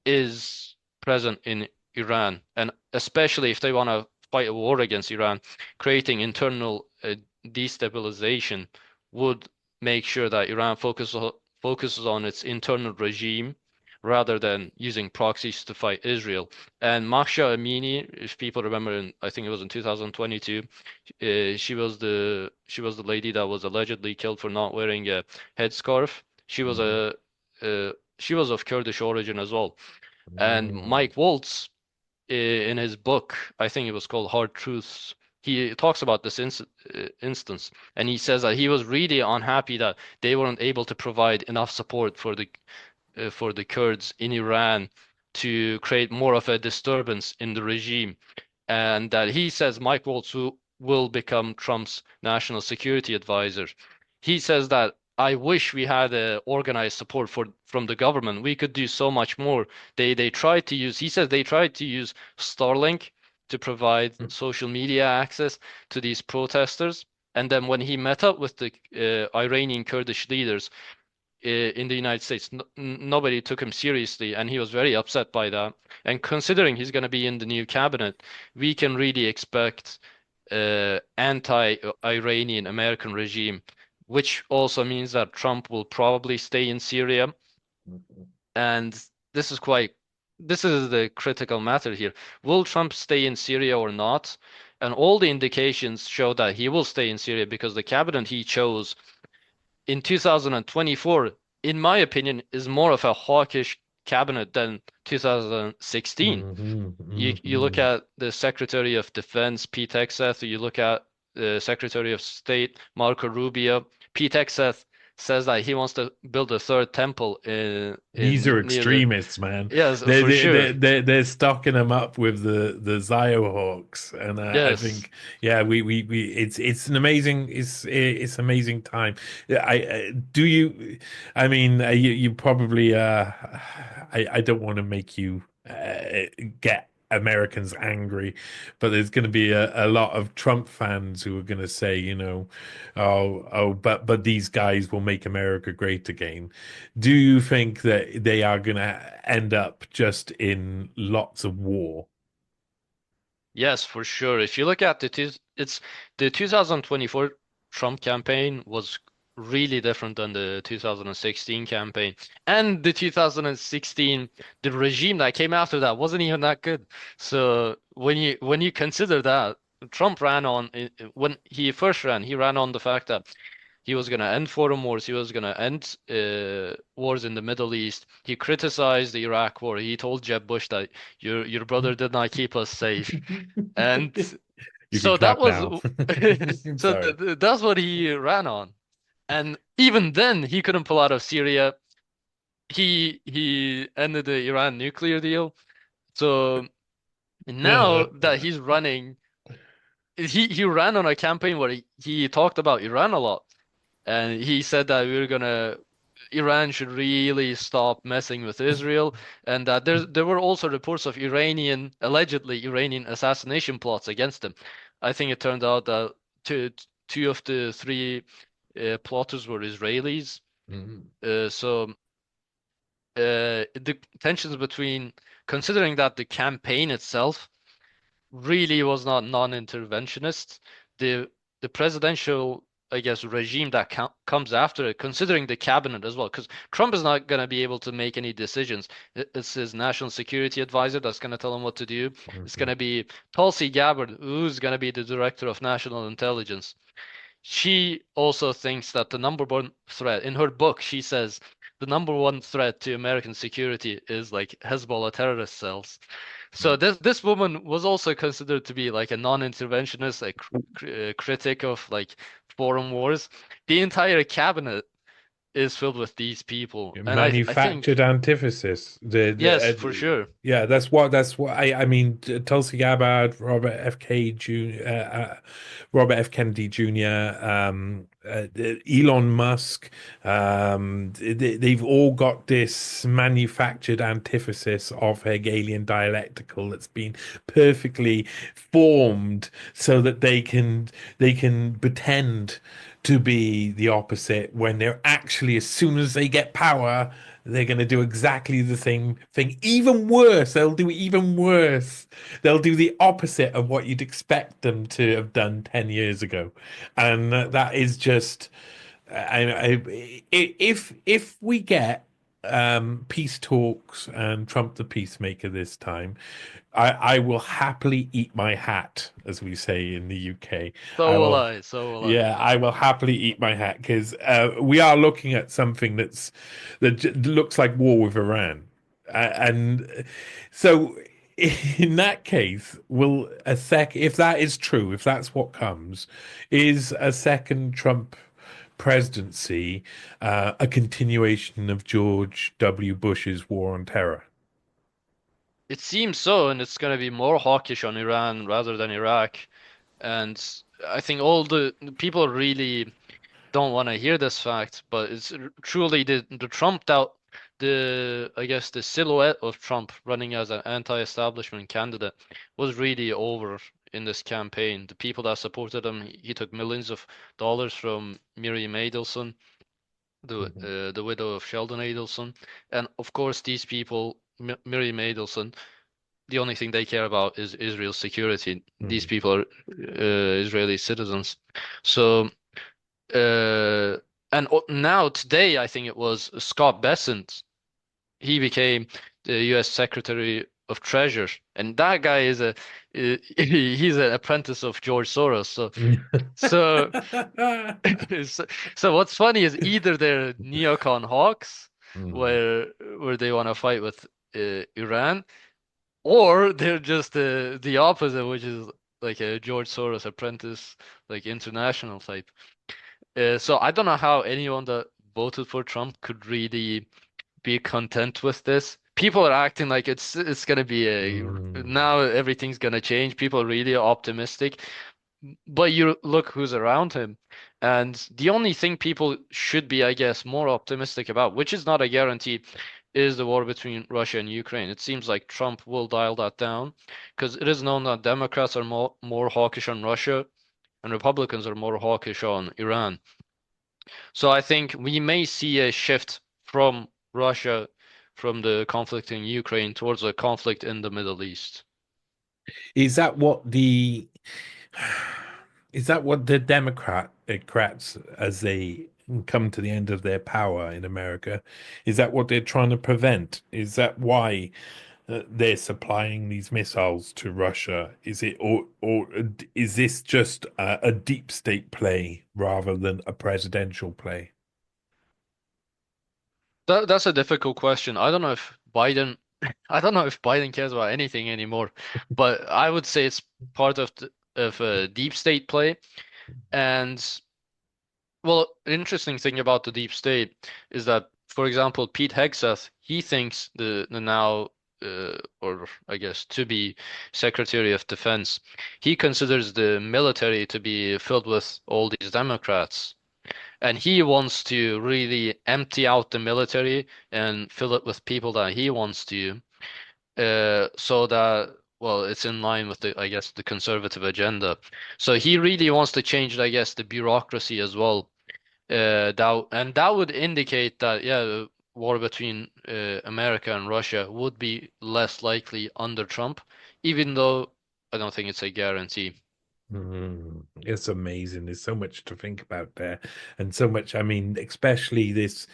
is present in Iran. And especially if they want to fight a war against Iran, creating internal destabilization would make sure that Iran focuses on its internal regime rather than using proxies to fight Israel. And Mahsa Amini, if people remember, I think it was in 2022, she was the lady that was allegedly killed for not wearing a headscarf. She was Mhm. she was of Kurdish origin as well. And Mm. Mike Waltz, in his book, I think it was called Hard Truths, he talks about this instance, and he says that he was really unhappy that they weren't able to provide enough support for the Kurds in Iran to create more of a disturbance in the regime, and that he says Mike Waltz, who will become Trump's national security advisor, he says that I wish we had organized support from the government. We could do so much more. They tried to use, he says they tried to use Starlink to provide social media access to these protesters. And then when he met up with the Iranian Kurdish leaders, in the United States, nobody took him seriously, and he was very upset by that. And considering he's going to be in the new cabinet, we can really expect anti-Iranian American regime, which also means that Trump will probably stay in Syria. And this is quite, this is the critical matter here. Will Trump stay in Syria or not? And all the indications show that he will stay in Syria because the cabinet he chose in 2024, in my opinion, is more of a hawkish cabinet than 2016. Mhm. You look Mhm. at the Secretary of Defense, Pete Hegseth, you look at the Secretary of State, Marco Rubio. Pete Hegseth says that he wants to build a third temple These in are near the, extremists, man. yes, They for they sure. they they they're stocking them up with the Ziohawks, and I Yes. think yeah, we it's an amazing it's amazing time. Do you? I mean, you probably I don't want to make you get Americans angry, but there's going to be a lot of Trump fans who are going to say, but these guys will make America great again. Do you think that they are going to end up just in lots of war? Yes, for sure. If you look at it's the 2024 Trump campaign was really different than the 2016 campaign. And the 2016, the regime that came after that wasn't even that good. So when you consider that, Trump ran on when he first ran, he ran on the fact that he was going to end foreign wars. He was going to end wars in the Middle East. He criticized the Iraq war. He told Jeb Bush that your brother did not keep us safe. And You can so that clap was now. so Sorry. that's what he ran on. And even then, he couldn't pull out of Syria. He ended the Iran nuclear deal. So now that he's running, he ran on a campaign where he talked about Iran a lot. And he said that Iran should really stop messing with Israel, and that there were also reports of allegedly Iranian assassination plots against him. I think it turned out that two of the three plotters were Israelis. Mhm. So the tensions between, considering that the campaign itself really was not non-interventionist. The the presidential, I guess, regime that comes after it, considering the cabinet as well, because Trump is not going to be able to make any decisions. It's his national security advisor that's going to tell him what to do. It's going Mhm. to be Tulsi Gabbard, who's going to be the director of national intelligence. She also thinks that the number one threat in her book, she says the number one threat to American security is like Hezbollah terrorist cells. So this woman was also considered to be like a non-interventionist, a critic of like foreign wars. The entire cabinet is filled with these people. And I Manufactured think, antithesis. yes, for sure. Yeah, that's what I mean. Tulsi Gabbard, Robert F. Kennedy Jr., Elon Musk. They've all got this manufactured antithesis of Hegelian dialectical that's been perfectly formed so that they can pretend to be the opposite when they're actually, as soon as they get power, they're going to do exactly the same thing. Even worse, they'll do even worse. They'll do the opposite of what you'd expect them to have done 10 years ago. And that is just, if we get peace talks and Trump the peacemaker this time, I will happily eat my hat, as we say in the UK. I So will will, I. So will I. yeah, I will happily eat my hat because we are looking at something that looks like war with Iran, and so in that case, will if that is true, if that's what comes, is a second Trump presidency a continuation of George W. Bush's war on terror? It seems so, and it's going to be more hawkish on Iran rather than Iraq. And I think all the people really don't want to hear this fact, but it's truly the Trump out the I guess the silhouette of Trump running as an anti-establishment candidate was really over in this campaign. The people that supported him, he took millions of dollars from Miriam Adelson, the widow of Sheldon Adelson, and of course these people, Miriam Adelson, the only thing they care about is Israel's security. These Mhm. people are Israeli citizens, so. Uh, and now today, I think it was Scott Bessent. He became the U.S. Secretary of Treasury, and that guy is he's an apprentice of George Soros. So so, so what's funny is either they're neocon hawks, Mhm. where they want to fight with Iran, or they're just the opposite, which is like a George Soros apprentice, like international type. So I don't know how anyone that voted for Trump could really be content with this. People are acting like it's gonna be a Mhm. now everything's gonna change. People are really optimistic, but you look who's around him, and the only thing people should be, I guess, more optimistic about, which is not a guarantee, is the war between Russia and Ukraine. It seems like Trump will dial that down because it is known that Democrats are more hawkish on Russia and Republicans are more hawkish on Iran. So I think we may see a shift from Russia, from the conflict in Ukraine towards a conflict in the Middle East. Is that what the is that what the Democrats, as they come to the end of their power in America, is that what they're trying to prevent? Is that why they're supplying these missiles to Russia? Is it or is this just a deep state play rather than a presidential play? That's a difficult question. I don't know if Biden, I don't know if Biden cares about anything anymore, but I would say it's part of of a deep state play. And well, an interesting thing about the deep state is that, for example, Pete Hegseth, he thinks the now, or I guess to be Secretary of Defense, he considers the military to be filled with all these Democrats. And he wants to really empty out the military and fill it with people that he wants to, so that, well, it's in line with the, I guess, the conservative agenda. So he really wants to change, I guess, the bureaucracy as well. That would indicate that, yeah, the war between America and Russia would be less likely under Trump, even though I don't think it's a guarantee. It's amazing. There's so much to think about there, and so much. I mean, especially this.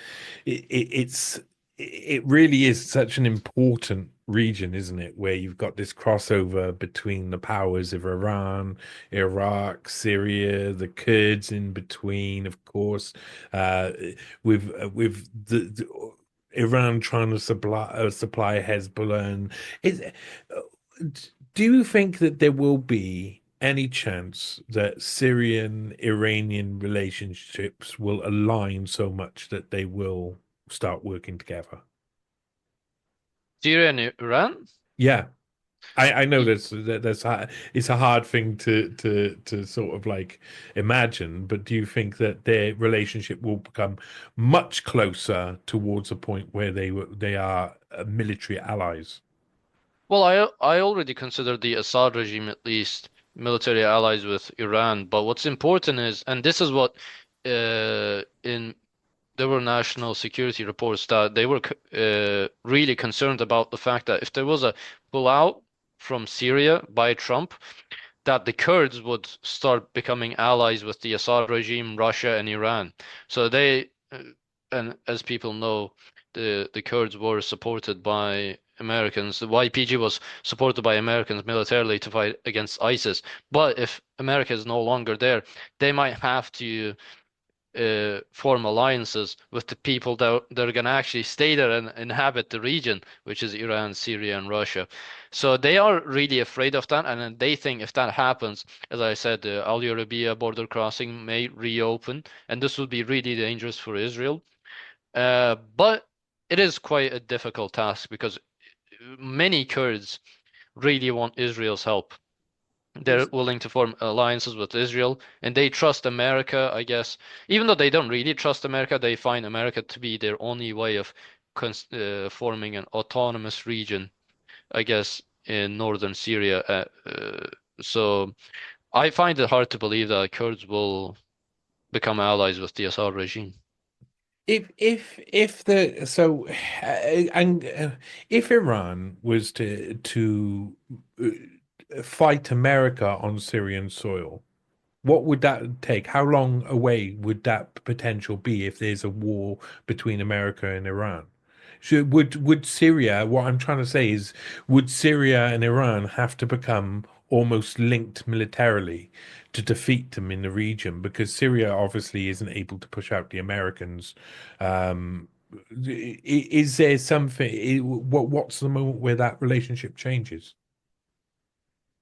It's it really is such an important region, isn't it? Where you've got this crossover between the powers of Iran, Iraq, Syria, the Kurds in between, of course, uh, with the Iran trying to supply Hezbollah. And is do you think that there will be any chance that Syrian-Iranian relationships will align so much that they will start working together? Syria and Iran? Yeah. I know Y- it's a hard thing to sort of like imagine, but do you think that their relationship will become much closer towards a point where they are military allies? Well, I already consider the Assad regime at least military allies with Iran. But what's important is, and this is what in there were national security reports that they were really concerned about the fact that if there was a pullout from Syria by Trump, that the Kurds would start becoming allies with the Assad regime, Russia, and Iran. So and as people know, the Kurds were supported by Americans. The YPG was supported by Americans militarily to fight against ISIS. But if America is no longer there, they might have to form alliances with the people that are going to actually stay there and inhabit the region, which is Iran, Syria, and Russia. So they are really afraid of that, and then they think if that happens, as I said, the Al Arabiya border crossing may reopen, and this would be really dangerous for Israel. But it is quite a difficult task because many Kurds really want Israel's help. They're willing to form alliances with Israel, and they trust America, I guess. Even though they don't really trust America, they find America to be their only way of forming an autonomous region, I guess, in northern Syria. So I find it hard to believe that Kurds will become allies with the Assad regime. If the so and if Iran was to fight America on Syrian soil, what would that take? How long away would that potential be if there's a war between America and Iran? Would Syria, what I'm trying to say is, would Syria and Iran have to become almost linked militarily to defeat them in the region? Because Syria obviously isn't able to push out the Americans. Is there something, what's the moment where that relationship changes?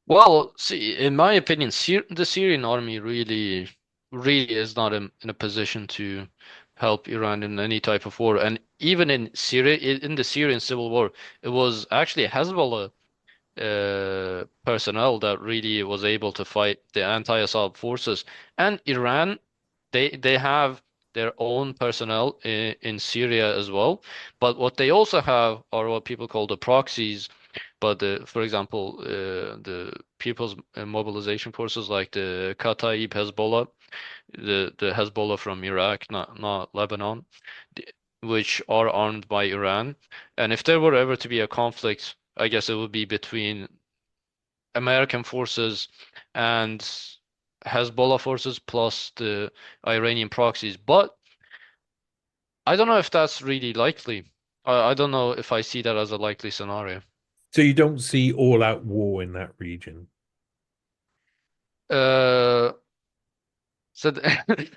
Well, see, in my opinion, the Syrian army really is not in a position to help Iran in any type of war. And even in Syria, in the Syrian civil war, it was actually Hezbollah personnel that really was able to fight the anti-Assad forces. And Iran, they have their own personnel in Syria as well. But what they also have are what people call the proxies. But for example, the People's Mobilization Forces like the Kataib Hezbollah, the Hezbollah from Iraq, not Lebanon, which are armed by Iran. And if there were ever to be a conflict, I guess it would be between American forces and Hezbollah forces plus the Iranian proxies. But I don't know if that's really likely. I don't know if I see that as a likely scenario. So you don't see all-out war in that region. Uh, so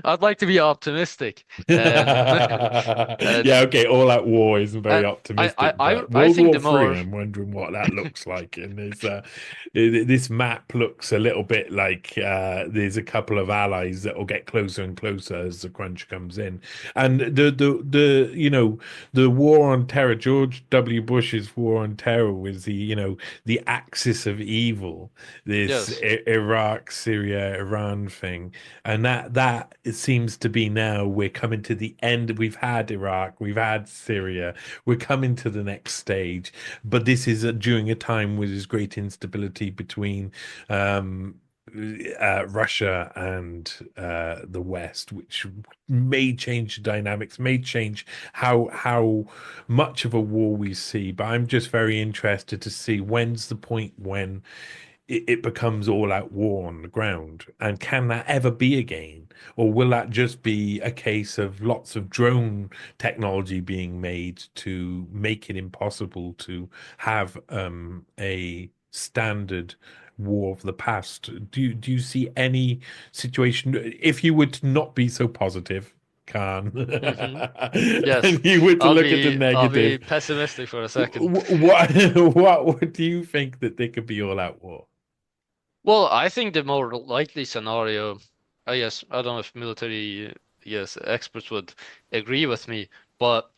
I'd like to be optimistic, and Yeah, okay, all out war isn't very and optimistic, but I World think War the Three, more. I'm wondering what that looks like. And this map looks a little bit like there's a couple of allies that will get closer and closer as the crunch comes in. And the war on terror, George W. Bush's war on terror was the axis of evil, this Yes. Iraq, Syria, Iran thing. And that it seems to be now we're coming to the end. We've had Iraq, we've had Syria, we're coming to the next stage. But this is during a time where there's great instability between um, Russia and the West, which may change the dynamics, may change how much of a war we see. But I'm just very interested to see when's the point when it becomes all out war on the ground. And can that ever be again? Or will that just be a case of lots of drone technology being made to make it impossible to have a standard war of the past? Do you see any situation, if you would not be so positive, Khan, Hmm. Yes. and you were to look at the I'll be negative, pessimistic for a second. what do you think that there could be all out war? Well, I think the more likely scenario, I guess, I don't know if military, yes, experts would agree with me, but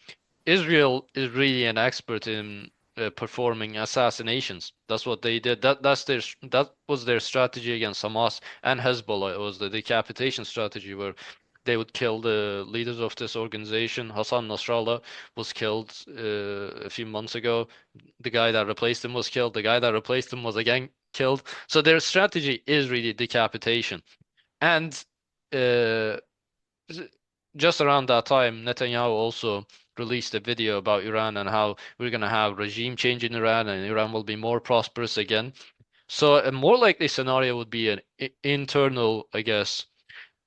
Israel is really an expert in performing assassinations. That's what they did. That was their strategy against Hamas and Hezbollah. It was the decapitation strategy where they would kill the leaders of this organization. Hassan Nasrallah was killed a few months ago. The guy that replaced him was killed. The guy that replaced him was again killed. So their strategy is really decapitation. And uh, just around that time, Netanyahu also released a video about Iran and how we're going to have regime change in Iran and Iran will be more prosperous again. So a more likely scenario would be an internal, I guess,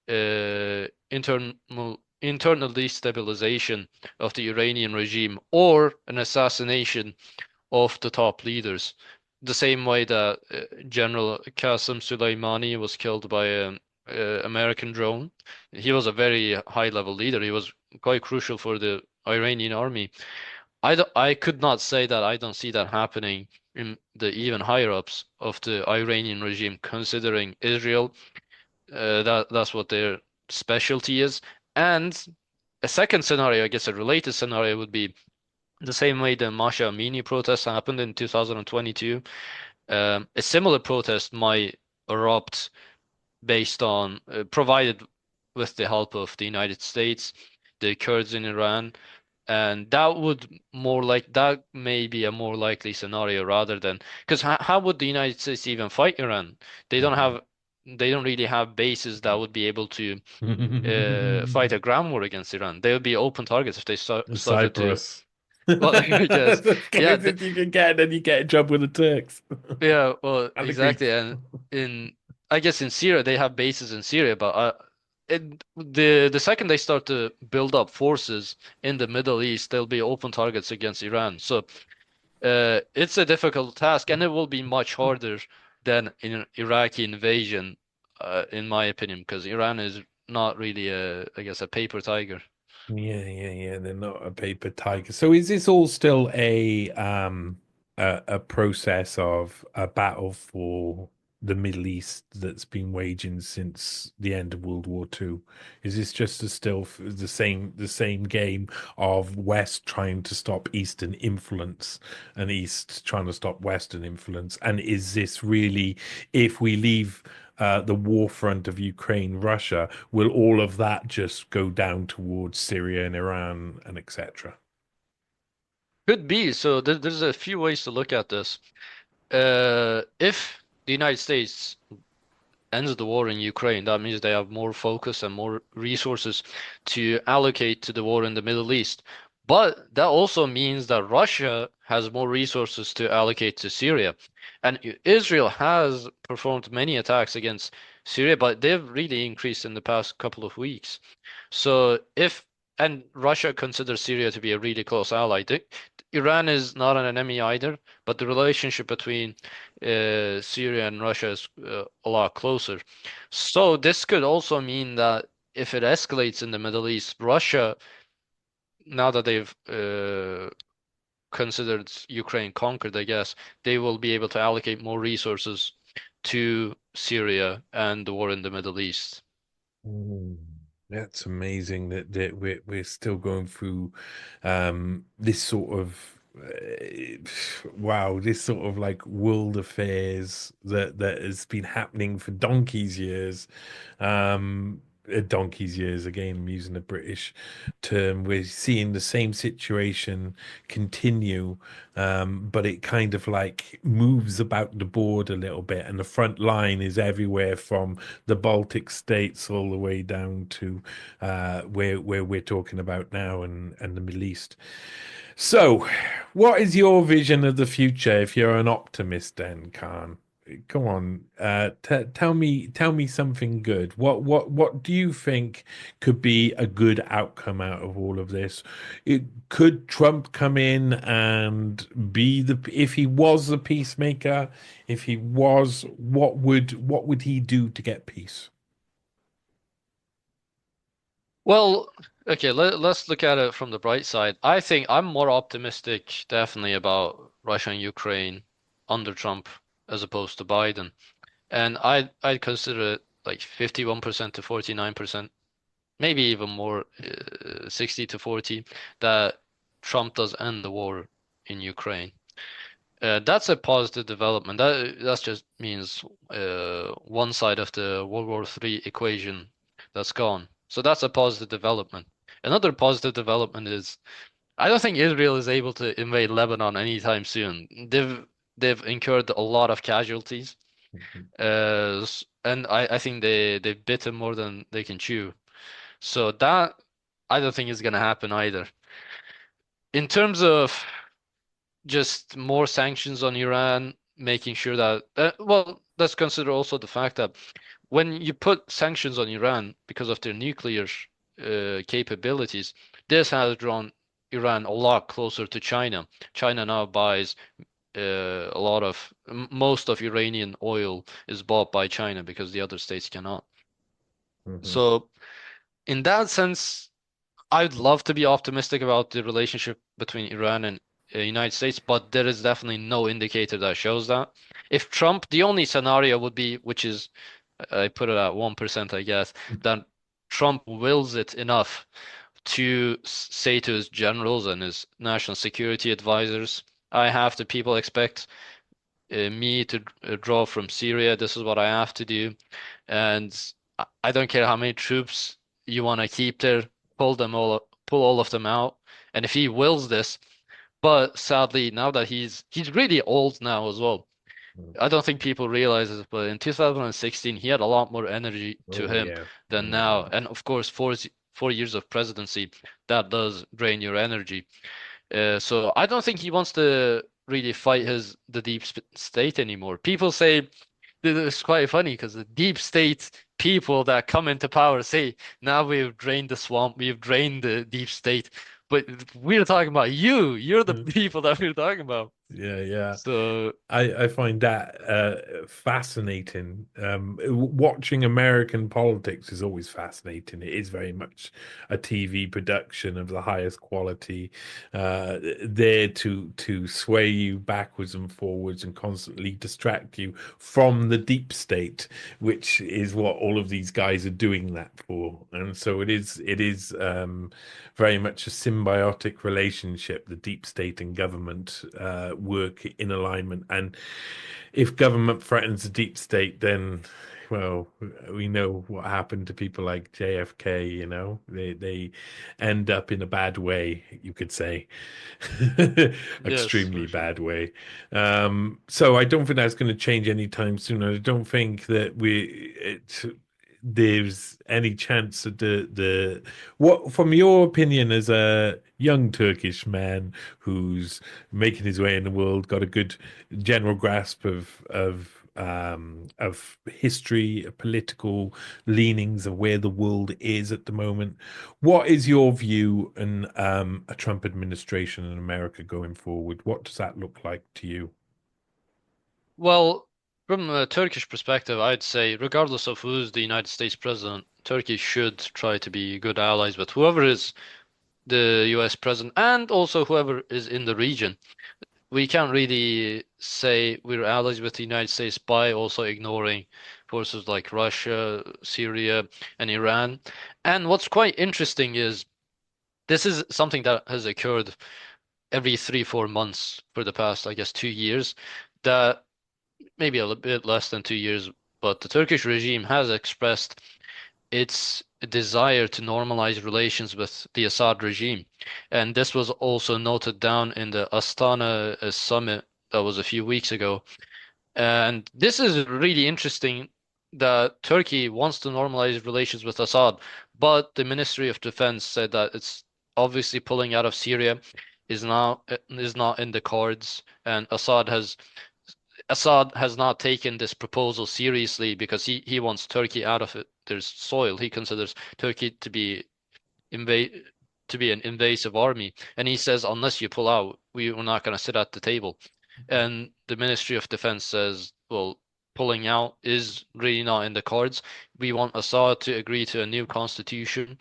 internal destabilization of the Iranian regime or an assassination of the top leaders. The same way that General Qasem Soleimani was killed by an American drone. He was a very high-level leader. He was quite crucial for the Iranian army. I could not say that I don't see that happening in the even higher ups of the Iranian regime, considering Israel, that's what their specialty is. And a second scenario, I guess a related scenario would be the same way the Masha Amini protest happened in 2022. A similar protest might erupt based on, provided with the help of the United States, the Kurds in Iran, and that may be a more likely scenario rather than because how would the United States even fight Iran? They don't have they don't really have bases that would be able to fight a ground war against Iran. They would be open targets if they started to. Cyprus. Well, I guess, That's as yeah, close as you can get, and then you get a job with the Turks yeah, well, and the exactly. Greeks. And in, I guess in Syria, they have bases in Syria, but the second they start to build up forces in the Middle East, they'll be open targets against Iran. So it's a difficult task, and it will be much harder than in an Iraqi invasion, in my opinion, because Iran is not really I guess, a paper tiger. Yeah. They're not a paper tiger. So is this all still a process of a battle for the Middle East that's been waging since the end of World War II? Is this just the same game of West trying to stop Eastern influence and East trying to stop Western influence? And is this really, if we leave the war front of Ukraine, Russia, will all of that just go down towards Syria and Iran and etc.? Could be. So there's a few ways to look at this. If the United States ends the war in Ukraine, that means they have more focus and more resources to allocate to the war in the Middle East. But that also means that Russia has more resources to allocate to Syria. And Israel has performed many attacks against Syria, but they've really increased in the past couple of weeks. So and Russia considers Syria to be a really close ally. Iran is not an enemy either, but the relationship between Syria and Russia is a lot closer. So this could also mean that if it escalates in the Middle East, Russia, now that they've considered Ukraine conquered, I guess, they will be able to allocate more resources to Syria and the war in the Middle East. Mm, that's amazing that we're still going through this sort of wow, this sort of like world affairs that has been happening for donkey's years. Donkey's years again, I'm using a British term. We're seeing the same situation continue, but it kind of like moves about the board a little bit, and the front line is everywhere from the Baltic states all the way down to where we're talking about now and the Middle East. So, what is your vision of the future if you're an optimist then, Khan? Come on, t tell me something good. What do you think could be a good outcome out of all of this? Could Trump come in and be if he was the peacemaker, if he was, what would he do to get peace? Well, okay, let's look at it from the bright side. I think I'm more optimistic, definitely, about Russia and Ukraine under Trump as opposed to Biden. And I'd consider it like 51% to 49%, maybe even more, 60 to 40, that Trump does end the war in Ukraine. That's a positive development. That just means one side of the World War III equation that's gone. So that's a positive development. Another positive development is I don't think Israel is able to invade Lebanon anytime soon. They've incurred a lot of casualties, and I think they've bitten more than they can chew. So that I don't think is gonna happen either. In terms of just more sanctions on Iran, making sure that, well, let's consider also the fact that when you put sanctions on Iran because of their nuclear capabilities, this has drawn Iran a lot closer to China. China now buys a lot of most of Iranian oil is bought by China because the other states cannot. Mhm. So in that sense, I'd love to be optimistic about the relationship between Iran and United States, but there is definitely no indicator that shows that. If Trump, the only scenario would be, which is, I put it at 1%, I guess, that Trump wills it enough to say to his generals and his national security advisors, I have to, people expect me to draw from Syria. This is what I have to do. And I don't care how many troops you want to keep there, pull all of them out. And if he wills this, but sadly, now that he's really old now as well. I don't think people realize this, but in 2016 he had a lot more energy to Oh him yeah. than Oh now. yeah. And of course, 4 years of presidency, that does drain your energy. So I don't think he wants to really fight the deep state anymore. People say it's quite funny because the deep state people that come into power say, now we've drained the swamp, we've drained the deep state. But we're talking about you. You're the people that we're talking about. Yeah, yeah. So I find that fascinating. Watching American politics is always fascinating. It is very much a TV production of the highest quality, there to sway you backwards and forwards and constantly distract you from the deep state, which is what all of these guys are doing that for. And so it is very much a symbiotic relationship. The deep state and government work in alignment. And if government threatens the deep state, then, well, we know what happened to people like JFK, they end up in a bad way, you could say. yes, Extremely for sure. bad way. So I don't think that's going to change anytime soon. I don't think that there's any chance that what, from your opinion as a young Turkish man who's making his way in the world, got a good general grasp of history, political leanings of where the world is at the moment. What is your view on a Trump administration in America going forward? What does that look like to you? Well, from a Turkish perspective, I'd say regardless of who's the United States president, Turkey should try to be good allies with whoever is the US president and also whoever is in the region. We can't really say we're allies with the United States by also ignoring forces like Russia, Syria, and Iran. And what's quite interesting is this is something that has occurred every 3, 4 months for the past, I guess, 2 years, that maybe a little bit less than 2 years, but the Turkish regime has expressed its desire to normalize relations with the Assad regime. And this was also noted down in the Astana summit that was a few weeks ago. And this is really interesting that Turkey wants to normalize relations with Assad, but the Ministry of Defense said that it's obviously pulling out of Syria is not in the cards, and Assad has not taken this proposal seriously because he wants Turkey out of their soil. He considers Turkey invade to be an invasive army, and he says unless you pull out, we're not going to sit at the table. And the Ministry of Defense says, well, pulling out is really not in the cards. We want Assad to agree to a new constitution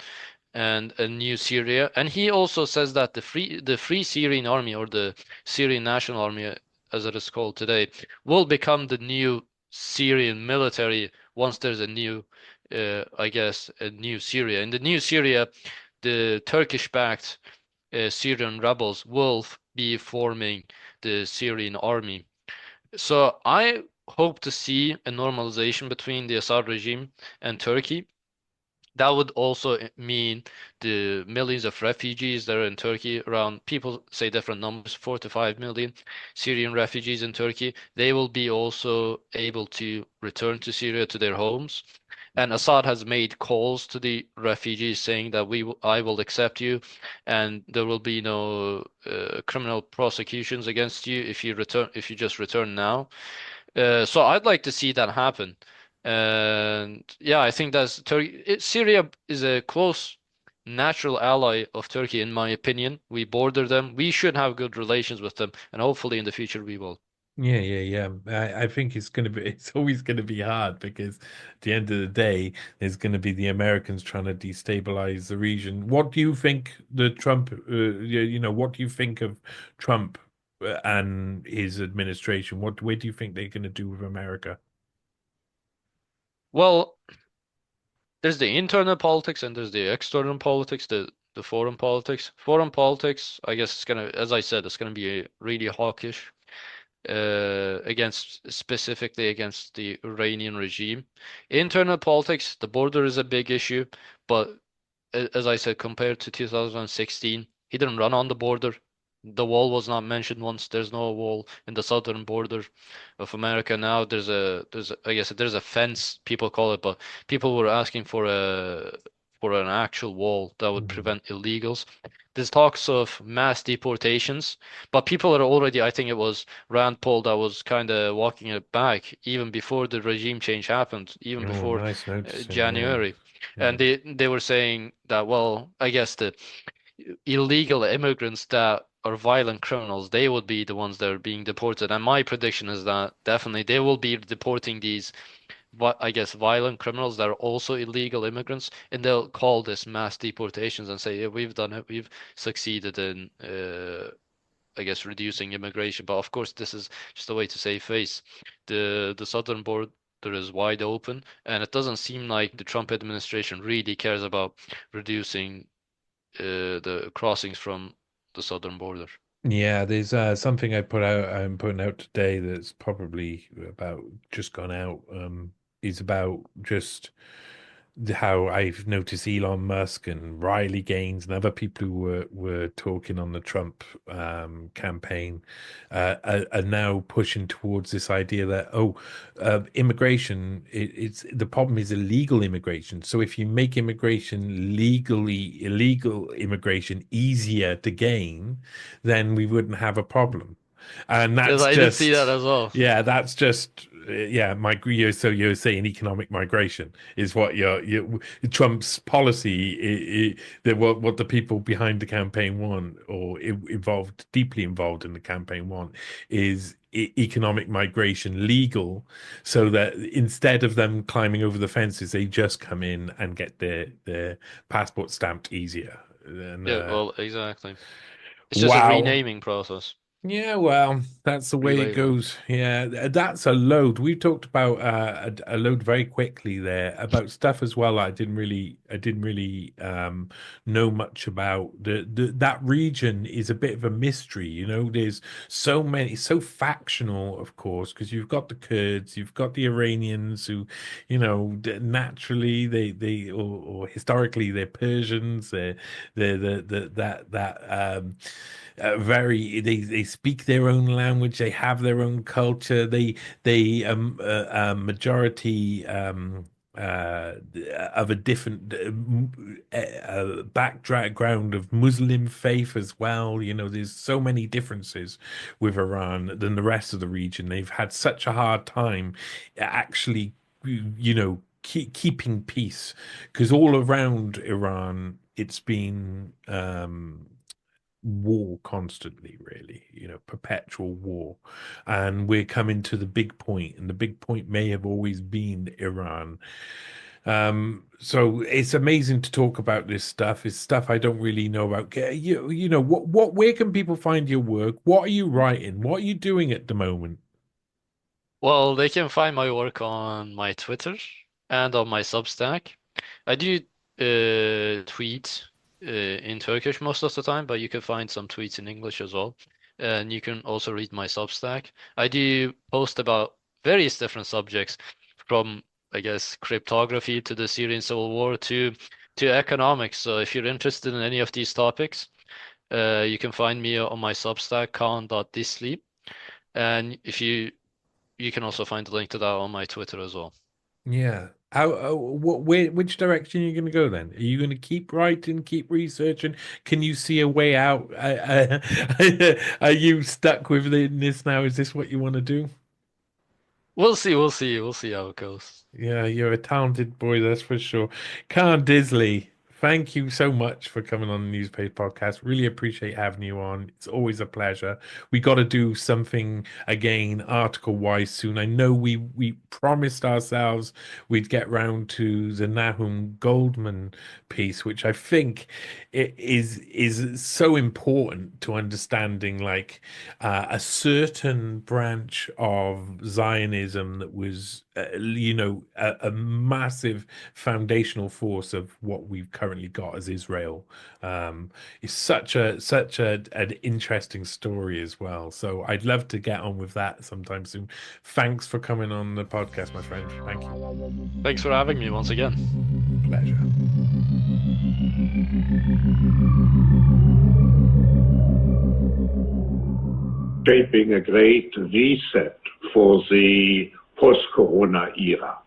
and a new Syria. And he also says that the Free Syrian Army or the Syrian National Army, as it is called today, will become the new Syrian military once there's a new, I guess, a new Syria. In the new Syria, the Turkish-backed Syrian rebels will be forming the Syrian army. So I hope to see a normalization between the Assad regime and Turkey. That would also mean the millions of refugees that are in Turkey, around people say different numbers, 4 to 5 million Syrian refugees in Turkey. They will be also able to return to Syria to their homes. And Assad has made calls to the refugees saying that I will accept you, and there will be no criminal prosecutions against you if you just return now. So I'd like to see that happen. And yeah, I think that's Turkey. Syria is a close natural ally of Turkey, in my opinion. We border them. We should have good relations with them, and hopefully in the future we will. I think it's going to be, it's always going to be hard because at the end of the day, there's going to be the Americans trying to destabilize the region. What do you think the Trump, what do you think of Trump and his administration? Where do you think they're going to do with America? Well, there's the internal politics and there's the external politics, the foreign politics. Foreign politics, I guess it's gonna, as I said, it's gonna be really hawkish against specifically against the Iranian regime. Internal politics, the border is a big issue, but as I said, compared to 2016, he didn't run on the border. The wall was not mentioned once. There's no wall in the southern border of America now. I guess there's a fence, people call it, but people were asking for an actual wall that would Mm. prevent illegals. There's talks of mass deportations, but people are already, I think it was Rand Paul that was kind of walking it back even before the regime change happened, even Oh, before nice noticing. Yeah. January. Yeah. And they were saying that, well, I guess the illegal immigrants that are violent criminals, they would be the ones that are being deported. And my prediction is that definitely they will be deporting these, I guess, violent criminals that are also illegal immigrants, and they'll call this mass deportations and say, yeah, we've done it, we've succeeded in, I guess, reducing immigration. But of course, this is just a way to save face. The southern border is wide open, and it doesn't seem like the Trump administration really cares about reducing the crossings from the southern border. Yeah, there's something I'm putting out today that's probably about just gone out. Is about just how I've noticed Elon Musk and Riley Gaines and other people who were talking on the Trump campaign are now pushing towards this idea that immigration, it's the problem is illegal immigration. So if you make illegal immigration easier to gain, then we wouldn't have a problem. And Yes, that's I did see that just, as well. yeah, that's just, yeah, so you're saying economic migration is what Trump's policy, that what the people behind the campaign want, or deeply involved in the campaign want, is economic migration legal, so that instead of them climbing over the fences, they just come in and get their passport stamped easier. And Yeah, well, exactly. It's just a wow. renaming process, Yeah, well, that's the way it relabeling. goes. Yeah, that's a load. We talked about a load very quickly there about stuff as well. I didn't really know much about that region is a bit of a mystery. There's so factional, of course, because you've got the Kurds, you've got the Iranians who, naturally or historically they're Persians. They're they speak their own language, they have their own culture, they majority of a different background of Muslim faith as well. There's so many differences with Iran than the rest of the region. They've had such a hard time actually, keeping peace, because all around Iran it's been war constantly, really, perpetual war. And we're coming to the big point, and the big point may have always been Iran. So it's amazing to talk about this stuff. It's stuff I don't really know about. Where can people find your work? What are you writing? What are you doing at the moment? Well, they can find my work on my Twitter and on my Substack. I do tweet in Turkish most of the time, but you can find some tweets in English as well. And you can also read my Substack. I do post about various different subjects, from, I guess, cryptography to the Syrian civil war to economics. So if you're interested in any of these topics, you can find me on my Substack, Kaan.Disli. And if you can also find the link to that on my Twitter as well. Yeah. Which direction are you going to go then? Are you going to keep writing, keep researching? Can you see a way out? Are you stuck with this now? Is this what you want to do? We'll see how it goes. Yeah, you're a talented boy, that's for sure. Kaan Disli, thank you so much for coming on the Newspaper Podcast. Really appreciate having you on. It's always a pleasure. We got to do something again, article-wise soon. I know we promised ourselves we'd get round to the Nahum Goldman piece, which I think is so important to understanding like a certain branch of Zionism that was, a massive foundational force of what we've currently got as Israel. It's such a an interesting story as well. So I'd love to get on with that sometime soon. Thanks for coming on the podcast, my friend. Thank you. Thanks for having me once again. Pleasure. Shaping a great reset for the post-corona era.